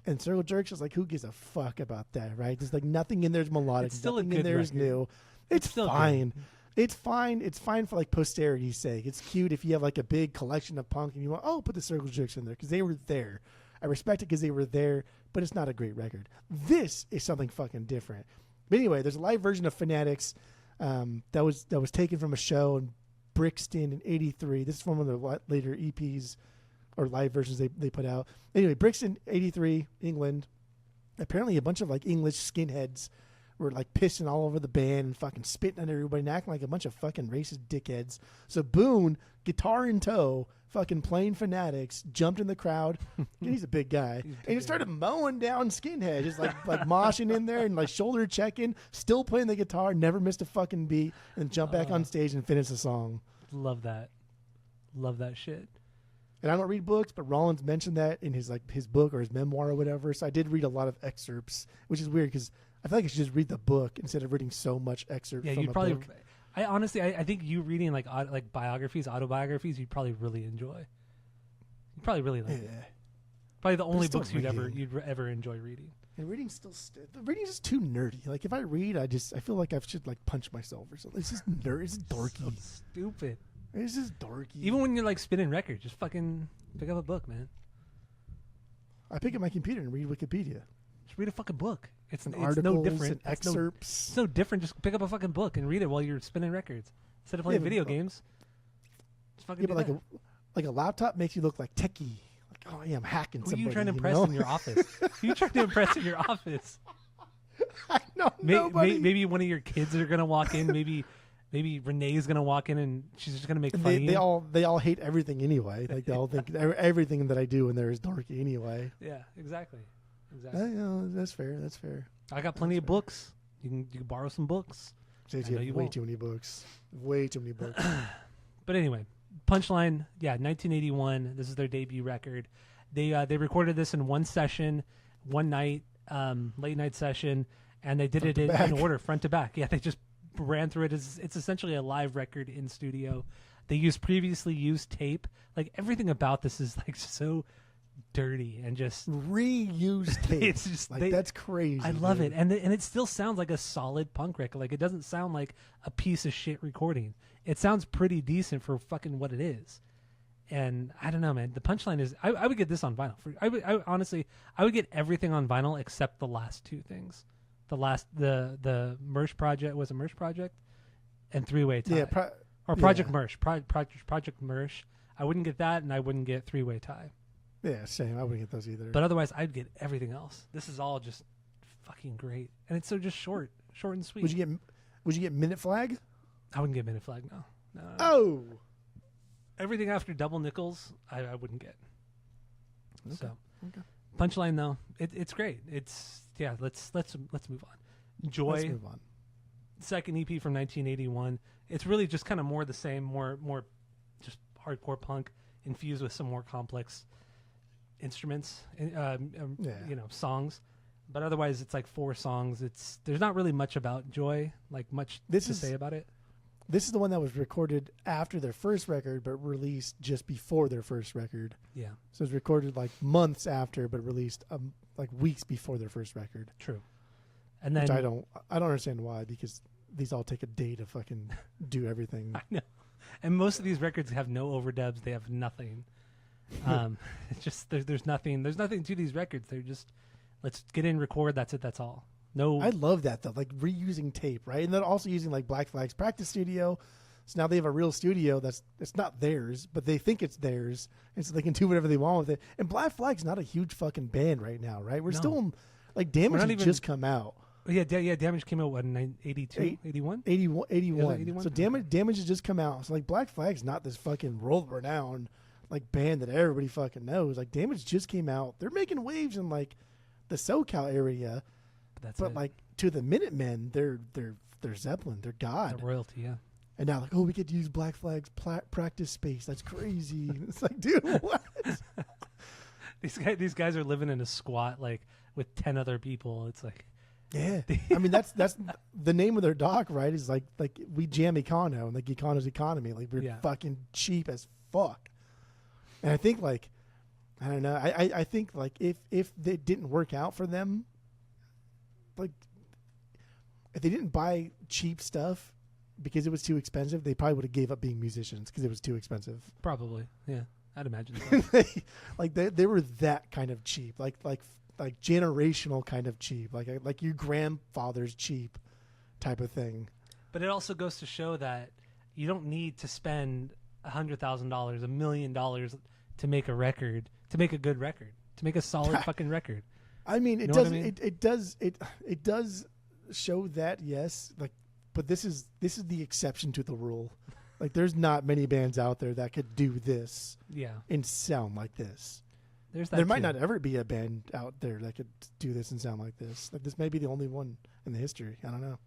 And Circle Jerks is like, who gives a fuck about that, right? There's like nothing in there is melodic. It's still nothing a good in there is record. new. It's still fine. good. It's fine. It's fine for like posterity's sake. It's cute if you have like a big collection of punk and you want, put the Circle Jerks in there because they were there. I respect it because they were there, but it's not a great record. This is something fucking different. But anyway, there's a live version of Fanatics that was taken from a show in Brixton in '83. This is from one of the later EPs or live versions they put out. Anyway, Brixton, '83, England. Apparently a bunch of like English skinheads were like pissing all over the band and fucking spitting on everybody and acting like a bunch of fucking racist dickheads. So Boone, guitar in tow, fucking playing Fanatics, jumped in the crowd. And he's a big guy. And he started mowing down skinheads, just like moshing in there and like shoulder checking, still playing the guitar, never missed a fucking beat, and jump back on stage and finish the song. Love that shit. And I don't read books, but Rollins mentioned that in his book or his memoir or whatever. So I did read a lot of excerpts, which is weird because I feel like I should just read the book instead of reading so much excerpt from a book. I honestly, I think you reading like biographies, autobiographies, you'd probably really enjoy. You'd probably really like it. Probably the only books you'd ever enjoy reading. And reading's reading's just too nerdy. Like if I read, I feel like I should like punch myself or something. It's just nerd. It's dorky. So stupid. It's just dorky. Even when you're like spinning records, just fucking pick up a book, man. I pick up my computer and read Wikipedia. Just read a fucking book. It's articles no different. And excerpts. It's no different. Just pick up a fucking book and read it while you're spinning records instead of playing video games. Just fucking do that. Like a laptop makes you look like techie. Like, oh yeah, I'm hacking. Who somebody, are you trying to impress in your office? Who are you trying to impress in your office? I know nobody. Maybe one of your kids are gonna walk in. Maybe Renee's gonna walk in and she's just gonna make fun of you. They all hate everything anyway. Like they all think everything that I do in there is dorky anyway. Yeah, exactly. That's fair. I got plenty of books. You can borrow some books. You have way too many books. Way too many books. But anyway, Punchline. Yeah, 1981. This is their debut record. They recorded this in one session, one night, late night session, and they did it in order, front to back. Yeah, they just ran through it. It's essentially a live record in studio. They used previously used tape. Like everything about this is like so dirty and just reused tape. It's just like that's crazy. I love it, and it still sounds like a solid punk record. Like it doesn't sound like a piece of shit recording. It sounds pretty decent for fucking what it is. And I don't know, man. The Punchline is. I would get this on vinyl. I would get everything on vinyl except the last two things. The Mersh Project was a Mersh Project, and Three-Way Tie. Yeah, Project Mersh. Project Mersh. I wouldn't get that, and I wouldn't get Three-Way Tie. Yeah, same. I wouldn't get those either. But otherwise, I'd get everything else. This is all just fucking great, and it's so just short and sweet. Would you get Minute Flag? I wouldn't get Minute Flag. No. Oh. Everything after Double Nickels, I wouldn't get. Okay. So, okay. Punchline though, it's great. It's Let's move on. Joy. Let's move on. Second EP from 1981. It's really just kind of more the same, more just hardcore punk infused with some more complex instruments, songs. But otherwise, it's like 4 songs. There's not really much about Joy, like much to say about it. This is the one that was recorded after their first record, but released just before their first record. Yeah. So it was recorded like months after, but released like weeks before their first record. True. And then Which I don't understand why, because these all take a day to fucking do everything. I know. And most of these records have no overdubs. They have nothing. It's just there's nothing to these records. They're just let's get in, record. That's it. That's all. No, I love that though, like reusing tape, right? And then also using like Black Flag's practice studio. So now they have a real studio it's not theirs, but they think it's theirs, and so they can do whatever they want with it. And Black Flag's not a huge fucking band right now, right? We're still like Damage has just come out. Yeah, Damage came out in 82, 81? 81. Yeah, 81? So Damage has just come out. So like Black Flag's not this fucking world renowned like band that everybody fucking knows. Like Damage just came out. They're making waves in like the SoCal area. But like to the Minutemen, they're Zeppelin, they're God. They're royalty, yeah. And now like, oh, we get to use Black Flag's practice space. That's crazy. It's like, dude, what? These guys are living in a squat like with 10 other people. It's like, yeah. I mean, that's the name of their doc, right? Is like we jam Econo and like Econo's economy. Like we're fucking cheap as fuck. And I think like, I don't know. I think like if it didn't work out for them, like if they didn't buy cheap stuff because it was too expensive, they probably would have gave up being musicians because it was too expensive. Probably, yeah. I'd imagine so. they were that kind of cheap, like generational kind of cheap, like your grandfather's cheap type of thing. But it also goes to show that you don't need to spend $100,000, $1 million to make a record, to make a good record, to make a solid fucking record. I mean, it does. It does show that, yes. Like, but this is the exception to the rule. Like, there's not many bands out there that could do this, and sound like this. There might not ever be a band out there that could do this and sound like this. Like, this may be the only one in the history. I don't know.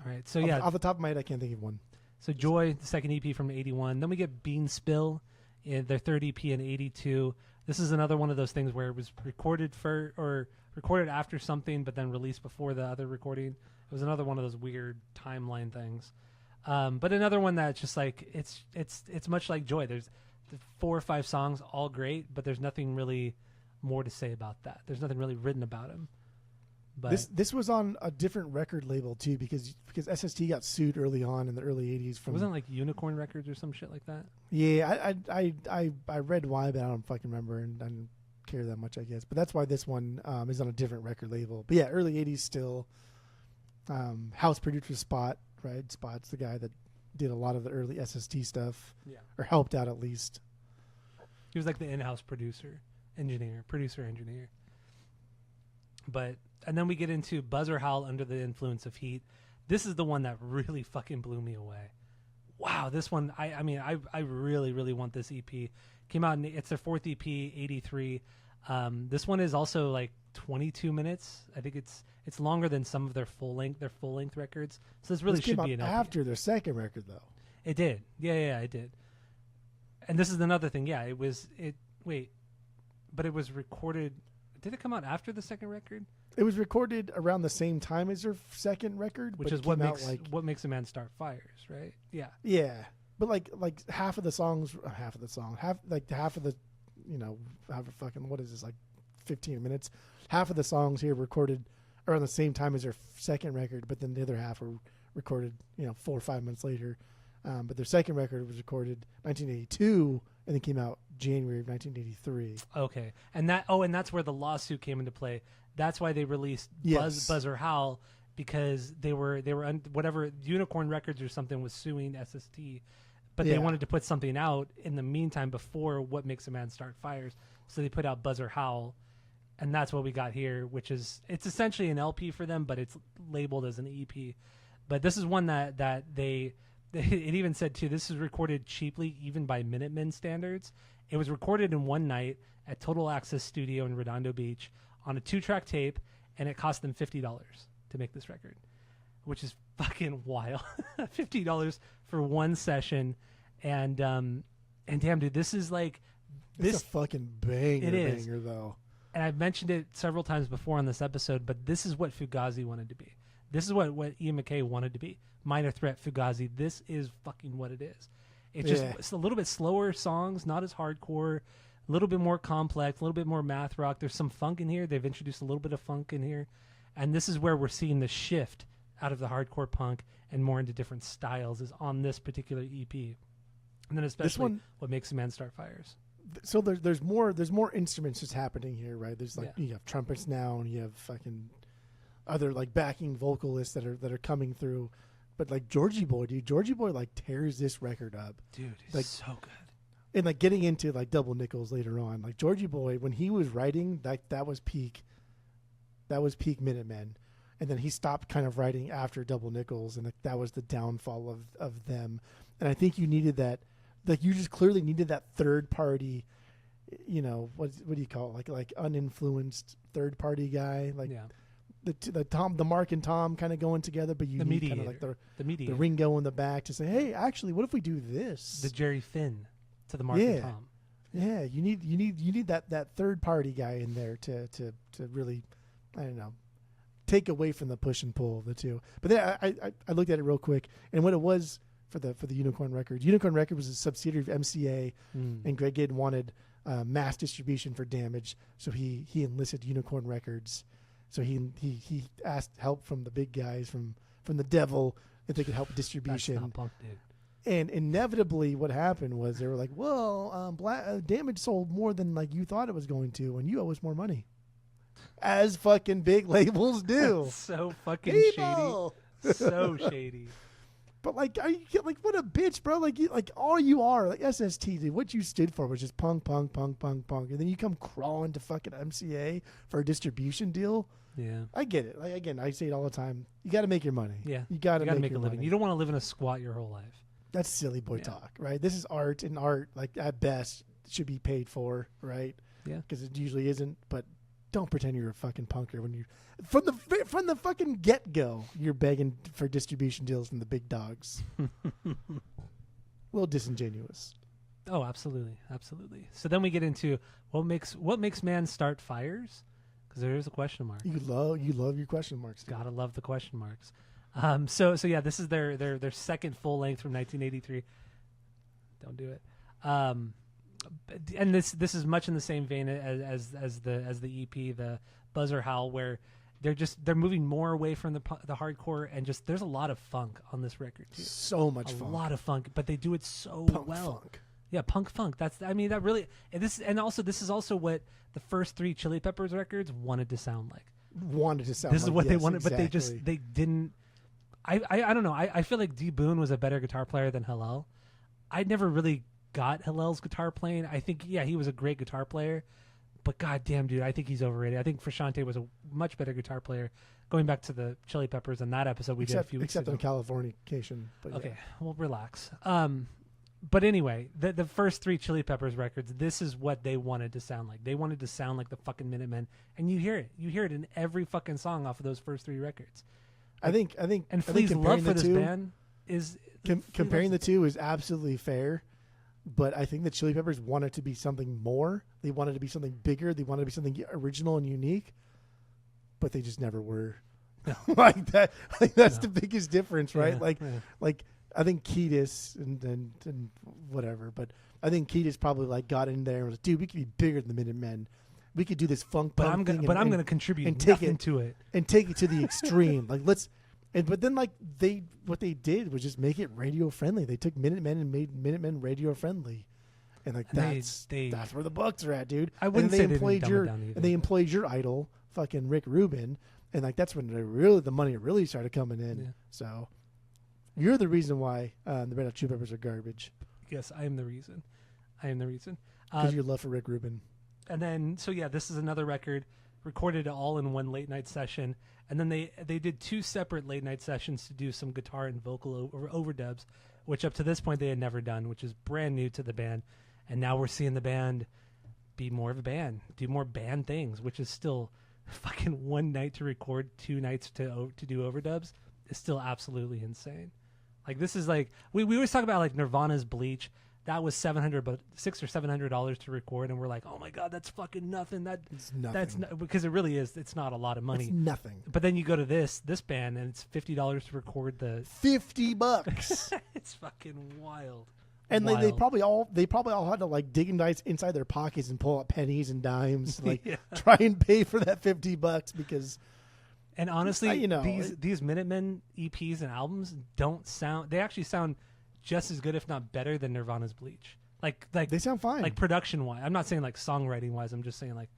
All right, so off the top of my head, I can't think of one. So Joy, the second EP from '81. Then we get Bean Spill, their third EP in '82. This is another one of those things where it was recorded after something, but then released before the other recording. It was another one of those weird timeline things. But another one that's just like it's much like Joy. There's 4 or 5 songs, all great, but there's nothing really more to say about that. There's nothing really written about him. But this was on a different record label too, because SST got sued early on in the early '80s. Wasn't it like Unicorn Records or some shit like that? Yeah, I read why, but I don't fucking remember, and I didn't care that much, I guess. But that's why this one is on a different record label. But yeah, early '80s still. House producer Spot, right? Spot's the guy that did a lot of the early SST stuff, or helped out at least. He was like the in-house producer engineer. And then we get into Buzzer Howl Under the Influence of Heat. This is the one that really fucking blew me away. Wow, this one, I really, really want this EP. Came out, it's their 4th EP, 83. This one is also like 22 minutes. I think it's longer than some of their full-length records. So this really should be an LP. After their second record, though. It did. Yeah, it did. And this is another thing. Yeah, but it was recorded. Did it come out after the second record? It was recorded around the same time as their second record, which is what makes a man start fires, right? Yeah. Yeah, but like half of the, what is this, like 15 minutes? Half of the songs here recorded around the same time as their second record, but then the other half were recorded, 4 or 5 months later. But their second record was recorded 1982 and then came out January of 1983. Okay, and that's where the lawsuit came into play. That's why they released Buzzer Howl, because they were whatever Unicorn Records or something was suing SST, but they wanted to put something out in the meantime before What Makes a Man Start Fires, so they put out Buzzer Howl, and that's what we got here, which is it's essentially an LP for them, but it's labeled as an EP. But this is one that they it even said too, this is recorded cheaply even by Minutemen standards. It was recorded in one night at Total Access Studio in Redondo Beach on a 2-track tape, and it cost them $50 to make this record, which is fucking wild. $50 for one session, and damn, dude, this is like it's a fucking banger though. And I've mentioned it several times before on this episode, but this is what Fugazi wanted to be. This is what Ian MacKaye wanted to be. Minor Threat, Fugazi. This is fucking what it is. It's just it's a little bit slower songs, not as hardcore, a little bit more complex, a little bit more math rock. There's some funk in here. They've introduced a little bit of funk in here. And this is where we're seeing the shift out of the hardcore punk and more into different styles is on this particular EP. And then especially what makes a man start fires. So there's more instruments just happening here, right? There's like you have trumpets now, and you have fucking other like backing vocalists that are coming through. But like Georgie Boy like tears this record up. Dude, he's like, so good. And like getting into like Double Nickels later on, like Georgie Boy, when he was writing, that was peak Minutemen. And then he stopped kind of writing after Double Nickels, and like that was the downfall of them. And I think you needed that, like you just clearly needed that third party, you know, what do you call it? Like uninfluenced third party guy, like the Mark and Tom kind of going together, but you the need mediator. kind of like the the Ringo in the back to say, hey, actually, what if we do this? The Jerry Finn to the Mark and Tom. Yeah, you need that third party guy in there to really, I don't know, take away from the push and pull of the two. But then I looked at it real quick, and what it was for the Unicorn Records. Unicorn Records was a subsidiary of MCA, and Greg Ginn wanted mass distribution for Damage, so he enlisted Unicorn Records. So he asked help from the big guys from the Devil if they could help distribution. That's not punk, dude. And inevitably, what happened was they were like, "Well, Damage sold more than like you thought it was going to, and you owe us more money." As fucking big labels do. So fucking shady. So shady. But like, what a bitch, bro! Like, all you are, like SST, dude, what you stood for was just punk, and then you come crawling to fucking MCA for a distribution deal. Yeah, I get it. Like again, I say it all the time. You got to make your money. Yeah, you got to make a living. money. You don't want to live in a squat your whole life. That's silly boy talk, right? This is art, and art, like at best, should be paid for, right? Yeah, because it usually isn't. But don't pretend you're a fucking punker when you from the fucking get go. You're begging for distribution deals from the big dogs. A little disingenuous. Oh, absolutely. So then we get into what makes man start fires, because there is a question mark. You love your question marks. Dude. Gotta love the question marks. So yeah, this is their second full length from 1983. Don't do it. And this is much in the same vein as the EP, the Buzzer Howl, where they're moving more away from the hardcore, and just there's a lot of funk on this record too. So much funk. A lot of funk, but they do it so punk well. Funk. Yeah, punk funk. This is also what the first 3 Chili Peppers records wanted to sound like. This is what they wanted, exactly. but they didn't. I don't know. I feel like D Boon was a better guitar player than Hillel. I never really got Hillel's guitar playing. I think he was a great guitar player, but goddamn, dude, I think he's overrated. I think Frusciante was a much better guitar player. Going back to the Chili Peppers and that episode we did a few weeks ago. Except on Californication. But okay, well, relax. But anyway, the first 3 Chili Peppers records, this is what they wanted to sound like. They wanted to sound like the fucking Minutemen, and you hear it. You hear it in every fucking song off of those first 3 records. I think and Flea's love for this band is comparing the two is absolutely fair. But I think the Chili Peppers wanted to be something more. They wanted to be something bigger. They wanted to be something original and unique. But they just never were. No. Like that. Like that's the biggest difference, right? Yeah, like I think Kiedis and whatever. But I think Kiedis probably like got in there and was like, dude, we could be bigger than the Minutemen. We could do this funk. But I'm going to contribute and take it to it and take it to the extreme. Like but then like what they did was just make it radio friendly. They took Minutemen and made Minutemen radio friendly, and like that's where the bucks are at, dude. I wouldn't say they didn't dumb it down either. And they employed your idol, fucking Rick Rubin, and like that's when the money really started coming in. Yeah. So you're the reason why the Red Hot Chili Peppers are garbage. Yes, I am the reason. Because your love for Rick Rubin. And then this is another record recorded all in one late night session. And then they did 2 separate late night sessions to do some guitar and vocal overdubs, which up to this point they had never done, which is brand new to the band. And now we're seeing the band be more of a band, do more band things, which is still fucking one night to record, 2 nights to do overdubs is still absolutely insane. Like this is like we always talk about like Nirvana's Bleach. that was $600 or $700 to record, and we're like, oh my god, that's fucking nothing. It's nothing. That's because it really is. It's not a lot of money. It's nothing. But then you go to this band, and it's $50 to record the. $50. It's fucking wild. And wild. they probably all had to like dig inside their pockets and pull out pennies and dimes, to, like try and pay for that $50 because. And honestly, these Minutemen EPs and albums don't sound. They actually sound just as good, if not better, than Nirvana's Bleach. Like they sound fine. Like production wise, I'm not saying like songwriting wise. I'm just saying like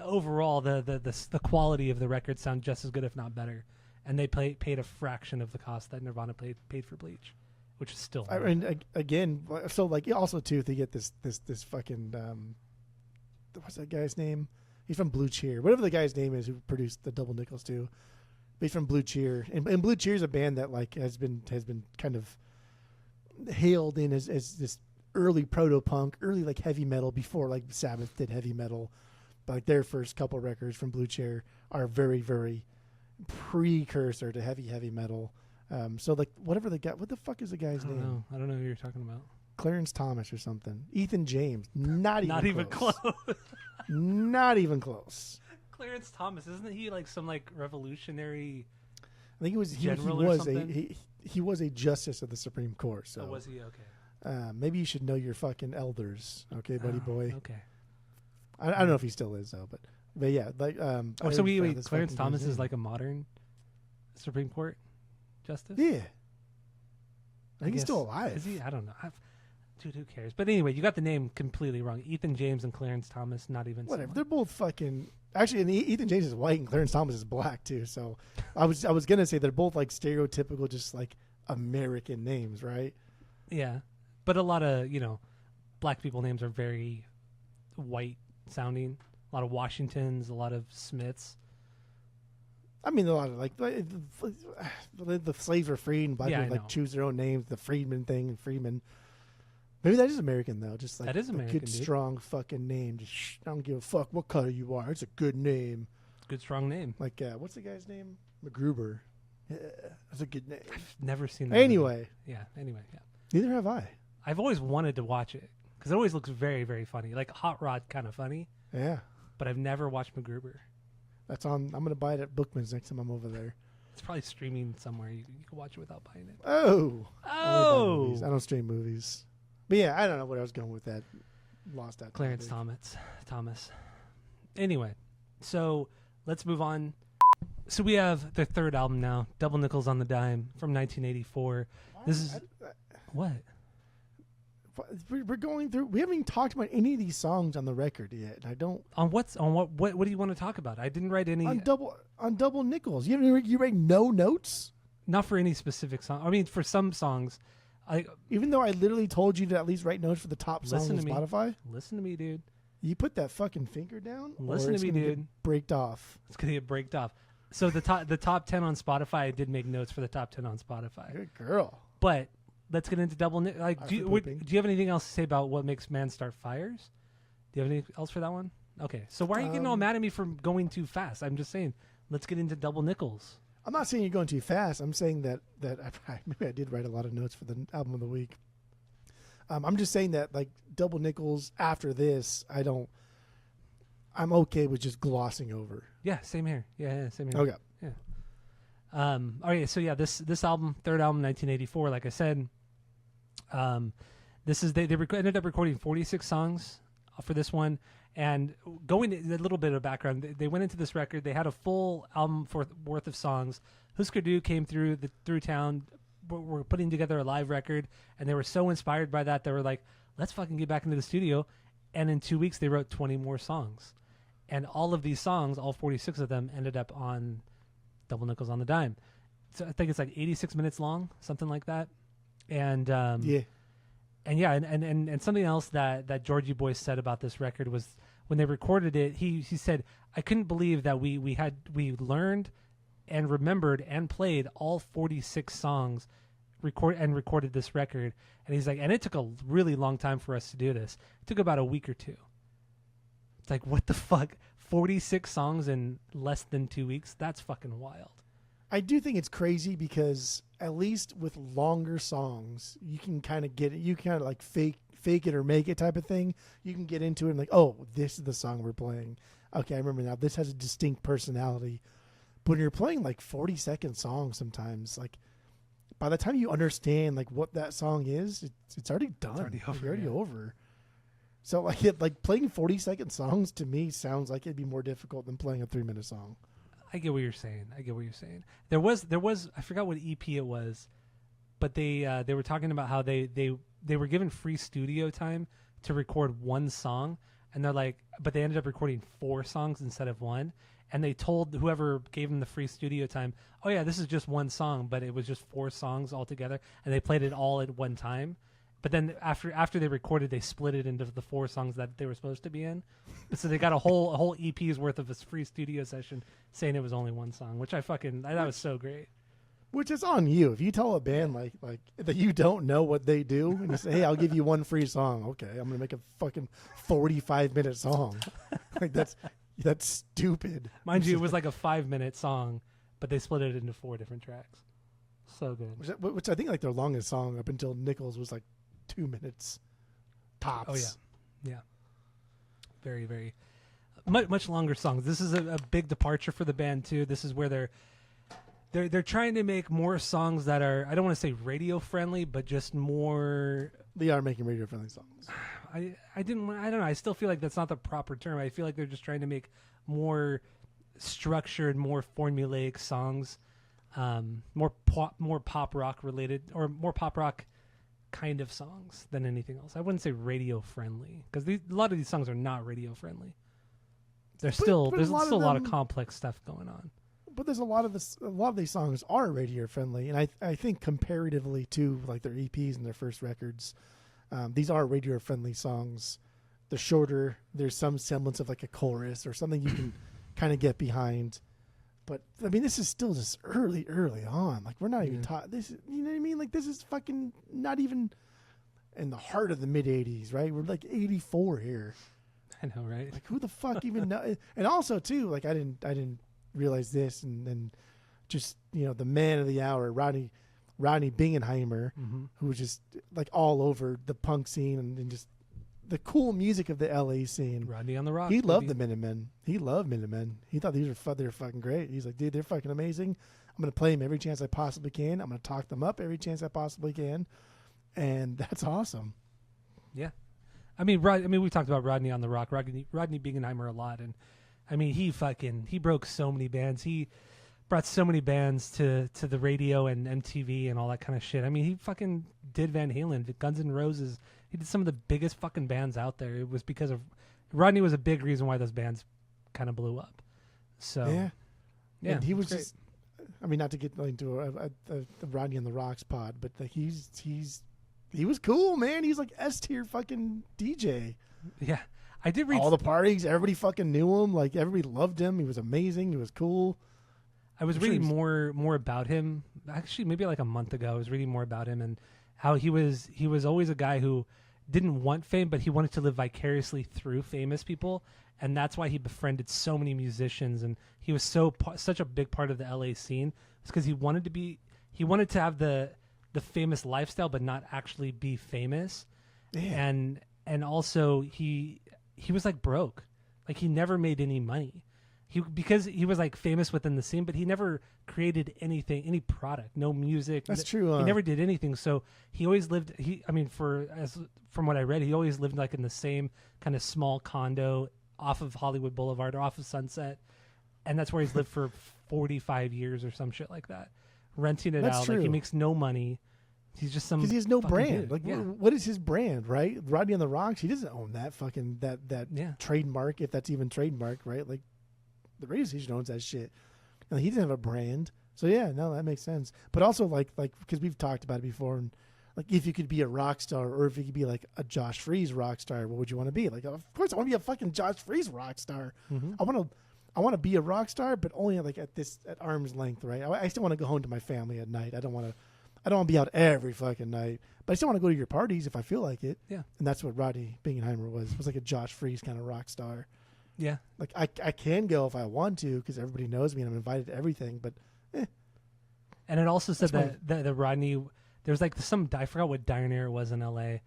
overall, the quality of the records sound just as good, if not better. And they paid a fraction of the cost that Nirvana paid for Bleach, which is still. And again, so like also too, they get this fucking what's that guy's name? He's from Blue Cheer. Whatever the guy's name is who produced the Double Nickels too. But he's from Blue Cheer. And Blue Cheer is a band that like has been kind of hailed in as this early proto-punk, early like heavy metal before like Sabbath did heavy metal. But like their first couple records from Blue Cheer are very, very precursor to heavy metal. So like what the fuck is the guy's name? I don't know who you're talking about. Clarence Thomas or something. Ethan James. Not even close. Not even close. Clarence Thomas, isn't he like some like revolutionary? I think he was he was a justice of the Supreme Court. So was he? Okay. Maybe you should know your fucking elders, okay, buddy boy. Okay. I don't know if he still is though, but yeah, like so wait, Clarence Thomas is like a modern Supreme Court justice? Yeah. I think he's still alive. Is he? I don't know. Dude, who cares? But anyway, you got the name completely wrong. Ethan James and Clarence Thomas, not even whatever. similar. They're both fucking. Actually, and Ethan James is white and Clarence Thomas is black too. So I was gonna say they're both like stereotypical, just like American names, right? Yeah, but a lot of black people names are very white sounding. A lot of Washingtons, a lot of Smiths. I mean, a lot of like the slaves were freed and black people like choose their own names. The freedman thing and freedman. Maybe that is American though. Just like that is American, good, strong fucking name. Just I don't give a fuck what color you are. It's a good name. Good, strong name. Like what's the guy's name? MacGruber. Yeah, that's a good name. I've never seen that. Anyway. Movie. Yeah. Anyway. Yeah. Neither have I. I've always wanted to watch it because it always looks very, very funny. Like Hot Rod, kind of funny. Yeah. But I've never watched MacGruber. That's on. I'm gonna buy it at Bookman's next time I'm over there. It's probably streaming somewhere. You can watch it without buying it. Oh. Oh. I don't stream movies. But yeah, I don't know where I was going with that. Lost that. Clarence Thomas. Anyway, so let's move on. So we have their third album now, Double Nickels on the Dime from 1984. What? We're going through. We haven't even talked about any of these songs on the record yet. I don't. What do you want to talk about? I didn't write any on Double Nickels. You write no notes? Not for any specific song. I mean, for some songs. Even though I literally told you to at least write notes for the top songs on Spotify. Listen to me, dude. You put that fucking finger down. Listen to me, dude. Braked off. It's gonna get braked off. So the top 10 on Spotify. I did make notes for the top 10 on Spotify. Good girl. But let's get into Double Nickels. Like, do you have anything else to say about what makes man start fires? Do you have anything else for that one? Okay. So why are you getting all mad at me for going too fast? I'm just saying, let's get into Double Nickels. I'm not saying you're going too fast. I'm saying that maybe I did write a lot of notes for the album of the week. I'm just saying that like Double Nickels after this, I'm okay with just glossing over. Yeah, same here. Yeah, same here. Okay. Yeah. All right. So yeah, this album, third album, 1984. Like I said, this is they ended up recording 46 songs for this one. And going a little bit of background, they went into this record. They had a full album worth of songs. Husker Du came through town. Were putting together a live record, and they were so inspired by that they were like, "Let's fucking get back into the studio." And in 2 weeks, they wrote 20 more songs, and all of these songs, all 46 of them, ended up on Double Nickels on the Dime. So I think it's like 86 minutes long, something like that. And yeah. And yeah, and something else that Georgie Boy said about this record was when they recorded it, he said, I couldn't believe that we learned and remembered and played all 46 songs recorded this record. And he's like, and it took a really long time for us to do this. It took about a week or two. It's like, what the fuck? 46 songs in less than 2 weeks? That's fucking wild. I do think it's crazy because at least with longer songs, you can kind of get it. You kind of like fake it or make it type of thing. You can get into it and like, oh, this is the song we're playing. Okay, I remember now. This has a distinct personality. But when you're playing like 40-second songs, sometimes like by the time you understand like what that song is, it's already done. It's already over. So like playing 40-second songs to me sounds like it'd be more difficult than playing a 3-minute song. I get what you're saying. There was I forgot what EP it was, but they were talking about how they were given free studio time to record one song, and they're like, but they ended up recording 4 songs instead of 1, and they told whoever gave them the free studio time, oh yeah, this is just one song, but it was just 4 songs altogether, and they played it all at one time. But then after they recorded, they split it into the 4 songs that they were supposed to be in. So they got a whole EP's worth of a free studio session saying it was only one song, which I thought was so great. Which is on you. If you tell a band like that you don't know what they do and you say, hey, I'll give you one free song. Okay, I'm going to make a fucking 45-minute song. Like that's stupid. Mind you, it was like a 5-minute song, but they split it into 4 different tracks. So good. Which I think like their longest song up until Nichols was like 2 minutes tops. Oh yeah. Very, very much longer songs. This is a big departure for the band too. This is where they're trying to make more songs that are, I don't want to say radio friendly, but just more. They are making radio friendly songs. I don't know. I still feel like that's not the proper term. I feel like they're just trying to make more structured, more formulaic songs, more pop rock related, or more pop rock kind of songs than anything else. I wouldn't say radio friendly because a lot of these songs are not radio friendly. There's still a lot of complex stuff going on. But there's a lot of these songs are radio friendly, and I think comparatively to like their EPs and their first records, these are radio friendly songs. They're shorter. There's some semblance of like a chorus or something you can kind of get behind. But I mean, this is still just early on. Like we're not even taught this. You know what I mean? Like this is fucking not even in the heart of the mid '80s, right? We're like '84 here. I know, right? Like who the fuck even know? And also too, like I didn't realize this, and just the man of the hour, Rodney Bingenheimer, who was just like all over the punk scene and just the cool music of the LA scene. Rodney on the Rocks. He loved the Minutemen. He loved Minutemen. He thought they were fucking great. He's like, dude, they're fucking amazing. I'm gonna play them every chance I possibly can. I'm gonna talk them up every chance I possibly can, and that's awesome. Yeah, I mean, we talked about Rodney on the Rock, Rodney Bingenheimer a lot, and I mean, he broke so many bands. He brought so many bands to the radio and MTV and all that kind of shit. I mean, he fucking did Van Halen, did Guns N' Roses. He did some of the biggest fucking bands out there. It was because of Rodney was a big reason why those bands kind of blew up. So yeah, and he was just. I mean, not to get into the Rodney and the Rocks pod, but like he was cool, man. He's like S tier fucking DJ. Yeah. I did read all the parties. Everybody fucking knew him. Like everybody loved him. He was amazing. He was cool. I was reading more about him. Actually, maybe like a month ago, I was reading more about him and how he was always a guy who didn't want fame, but he wanted to live vicariously through famous people, and that's why he befriended so many musicians. And he was such a big part of the LA scene. It's because he wanted to have the famous lifestyle, but not actually be famous. Yeah. And also he was like broke. Like he never made any money. Because he was like famous within the scene, but he never created anything, any product, no music. That's true. He never did anything. So he always lived, from what I read, he always lived like in the same kind of small condo off of Hollywood Boulevard or off of Sunset. And that's where he's lived for 45 years or some shit like that. Renting it out. True. Like he makes no money. He's just some. Because he has no brand. Dude. Like, yeah. What is his brand, right? Rodney on the Rocks. He doesn't own that fucking that trademark, if that's even trademark, right? Like, the radio station owns that shit. And he doesn't have a brand, so yeah, no, that makes sense. But also, like because we've talked about it before, and like if you could be a rock star, or if you could be like a Josh Freese rock star, what would you want to be? Like, of course, I want to be a fucking Josh Freese rock star. Mm-hmm. I want to be a rock star, but only like at arm's length, right? I still want to go home to my family at night. I don't want to be out every fucking night, but I still want to go to your parties if I feel like it. Yeah. And that's what Rodney Bingenheimer was like a Josh Freese kind of rock star. Yeah. Like I can go if I want to because everybody knows me and I'm invited to everything, but And it also said That's that Rodney, there's like I forgot what diner it was in L.A.,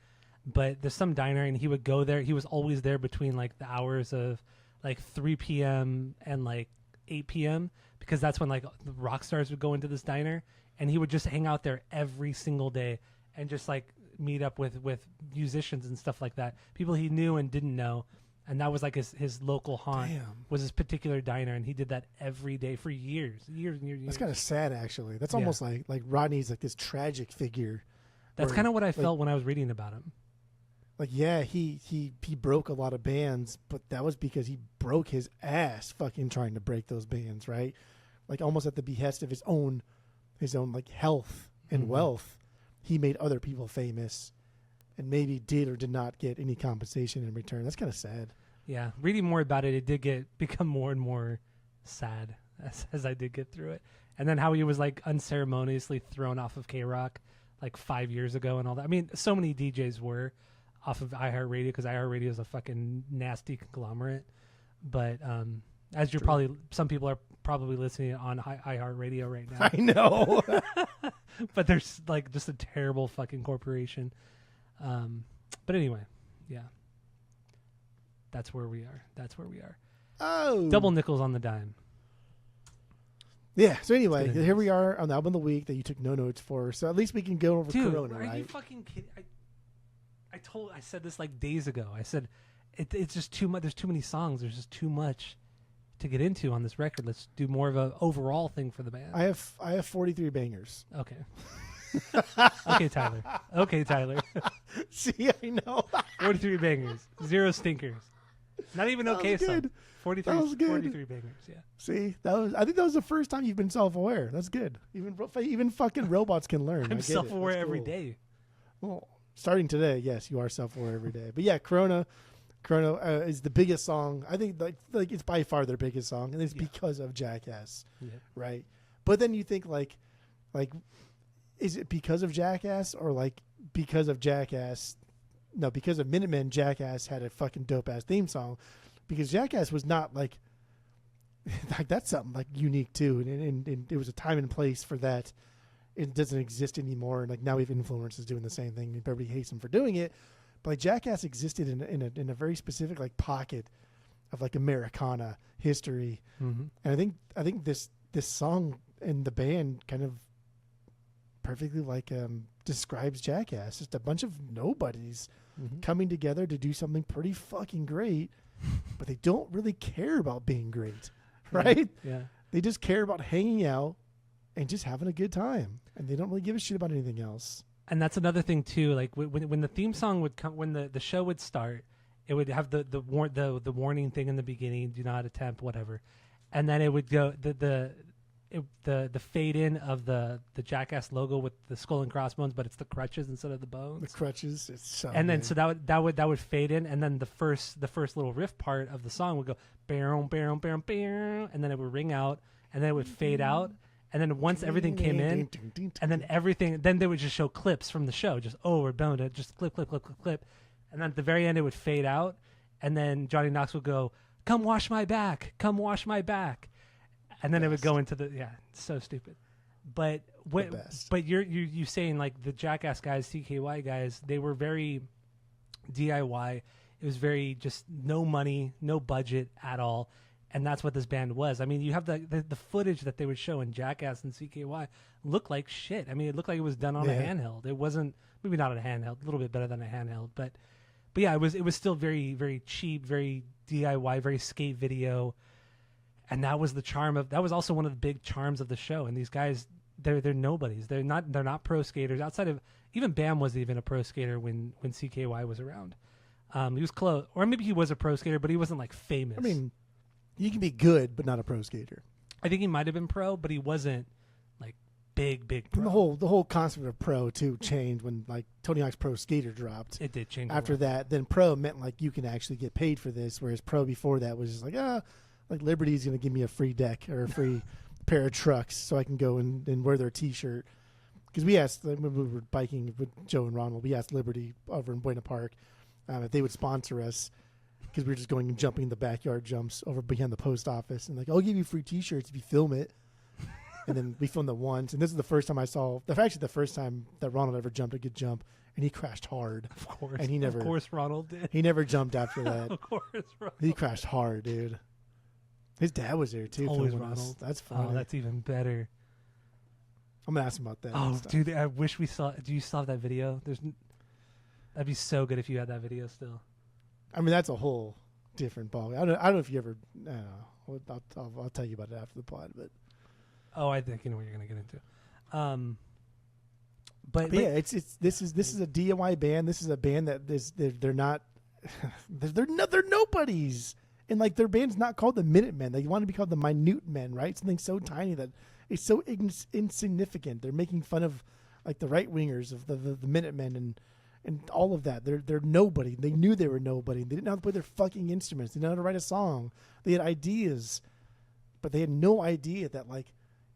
but there's some diner and he would go there. He was always there between like the hours of like 3 p.m. and like 8 p.m. because that's when like the rock stars would go into this diner, and he would just hang out there every single day and just like meet up with musicians and stuff like that, people he knew and didn't know. And that was like his local haunt. Damn. Was his particular diner, and he did that every day for years and years. That's kind of sad, actually. That's almost like Rodney's like this tragic figure. That's kind of what I felt when I was reading about him. Like, yeah, he broke a lot of bands, but that was because he broke his ass fucking trying to break those bands, right? Like almost at the behest of his own like health and wealth. He made other people famous, and maybe did or did not get any compensation in return. That's kind of sad. Yeah, reading more about it, it did become more and more sad as I did get through it. And then how he was like unceremoniously thrown off of K-Rock like 5 years ago and all that. I mean, so many DJs were off of iHeartRadio because iHeartRadio is a fucking nasty conglomerate. But as some people are probably listening on iHeartRadio right now. I know. But there's like just a terrible fucking corporation. But anyway, yeah. That's where we are. Oh. Double nickels on the dime. Yeah. So anyway, here we are on the album of the week that you took no notes for. So at least we can go over Corona, right? Are you fucking kidding? I said this like days ago. I said it's just too much. There's too many songs. There's just too much to get into on this record. Let's do more of a overall thing for the band. I have 43 bangers. Okay. Okay, Tyler. See, I know. 43 bangers, 0 stinkers. Not even okay songs. 43 bangers, yeah. See, I think that was the first time you've been self-aware. That's good. Even fucking robots can learn. I'm self-aware every day. Well, starting today, yes, you are self-aware every day. But yeah, Corona is the biggest song. I think like it's by far their biggest song, and it's because of Jackass, right? But then you think like, is it because of Jackass or like because of Jackass? No, because of Minutemen, Jackass had a fucking dope ass theme song. Because Jackass was not like that's something like unique too, and it was a time and place for that. It doesn't exist anymore, and like now we have influencers doing the same thing. And everybody hates them for doing it, but like Jackass existed in a very specific like pocket of like Americana history, and I think this song and the band kind of perfectly like describes Jackass. Just a bunch of nobodies coming together to do something pretty fucking great, but they don't really care about being great, right? Yeah. They just care about hanging out and just having a good time, and they don't really give a shit about anything else. And that's another thing too. Like when the theme song would come, when the show would start, it would have the warning thing in the beginning: do not attempt whatever, and then it would go the fade in of the Jackass logo with the skull and crossbones, but it's the crutches instead of the bones. The crutches, it's so. And then so that would fade in, and then the first little riff part of the song would go bam bam bam bam, and then it would ring out, and then it would fade out, and then once everything came in, and then they would just show clips from the show, just we're bound to just clip, and then at the very end it would fade out, and then Johnny Knox would go, "Come wash my back, come wash my back." And then it would go into it's so stupid. But but you saying like the Jackass guys, CKY guys, they were very DIY. It was very just no money, no budget at all. And that's what this band was. I mean, you have the footage that they would show in Jackass and CKY looked like shit. I mean, it looked like it was done on a handheld. It wasn't, maybe not on a handheld, a little bit better than a handheld, but yeah, it was still very, very cheap, very DIY, very skate video. And that was the charm of, that was also one of the big charms of the show. And these guys, they're nobodies. They're not pro skaters. Outside of, even Bam wasn't even a pro skater when CKY was around. He was close, or maybe he was a pro skater, but he wasn't like famous. I mean, you can be good, but not a pro skater. I think he might have been pro, but he wasn't like big pro. And the whole concept of pro too changed when like Tony Hawk's Pro Skater dropped. It did change. After that, then pro meant like you can actually get paid for this, whereas pro before that was just like like Liberty's going to give me a free deck or a free pair of trucks so I can go and wear their T-shirt. Because we asked, when we were biking with Joe and Ronald, we asked Liberty over in Buena Park if they would sponsor us, because we were just going and jumping the backyard jumps over behind the post office. And like, I'll give you free T-shirts if you film it. And then we filmed it once, and this is the first time I saw. Actually, the first time that Ronald ever jumped a good jump, and he crashed hard. Of course, and he never. Of course, Ronald did. He never jumped after that. Of course, Ronald. He crashed hard, dude. His dad was there too. Always filming us. Ronald. That's funny. Oh, that's even better. I'm gonna ask him about that. Oh, and stuff. dude, I wish we saw. Do you still have that video? That'd be so good if you had that video still. I mean, that's a whole different ball. I don't know if you ever. I don't know. I'll tell you about it after the pod, but. Oh, I think you know what you're gonna get into. But yeah, this is a DIY band. This is a band that they're not they're nobodies, and like their band's not called the Minutemen. They want to be called the Minutemen, right? Something so tiny that it's so insignificant. They're making fun of like the right wingers of the Minutemen and all of that. They're nobody. They knew they were nobody. They didn't know how to play their fucking instruments. They didn't know how to write a song. They had ideas, but they had no idea that like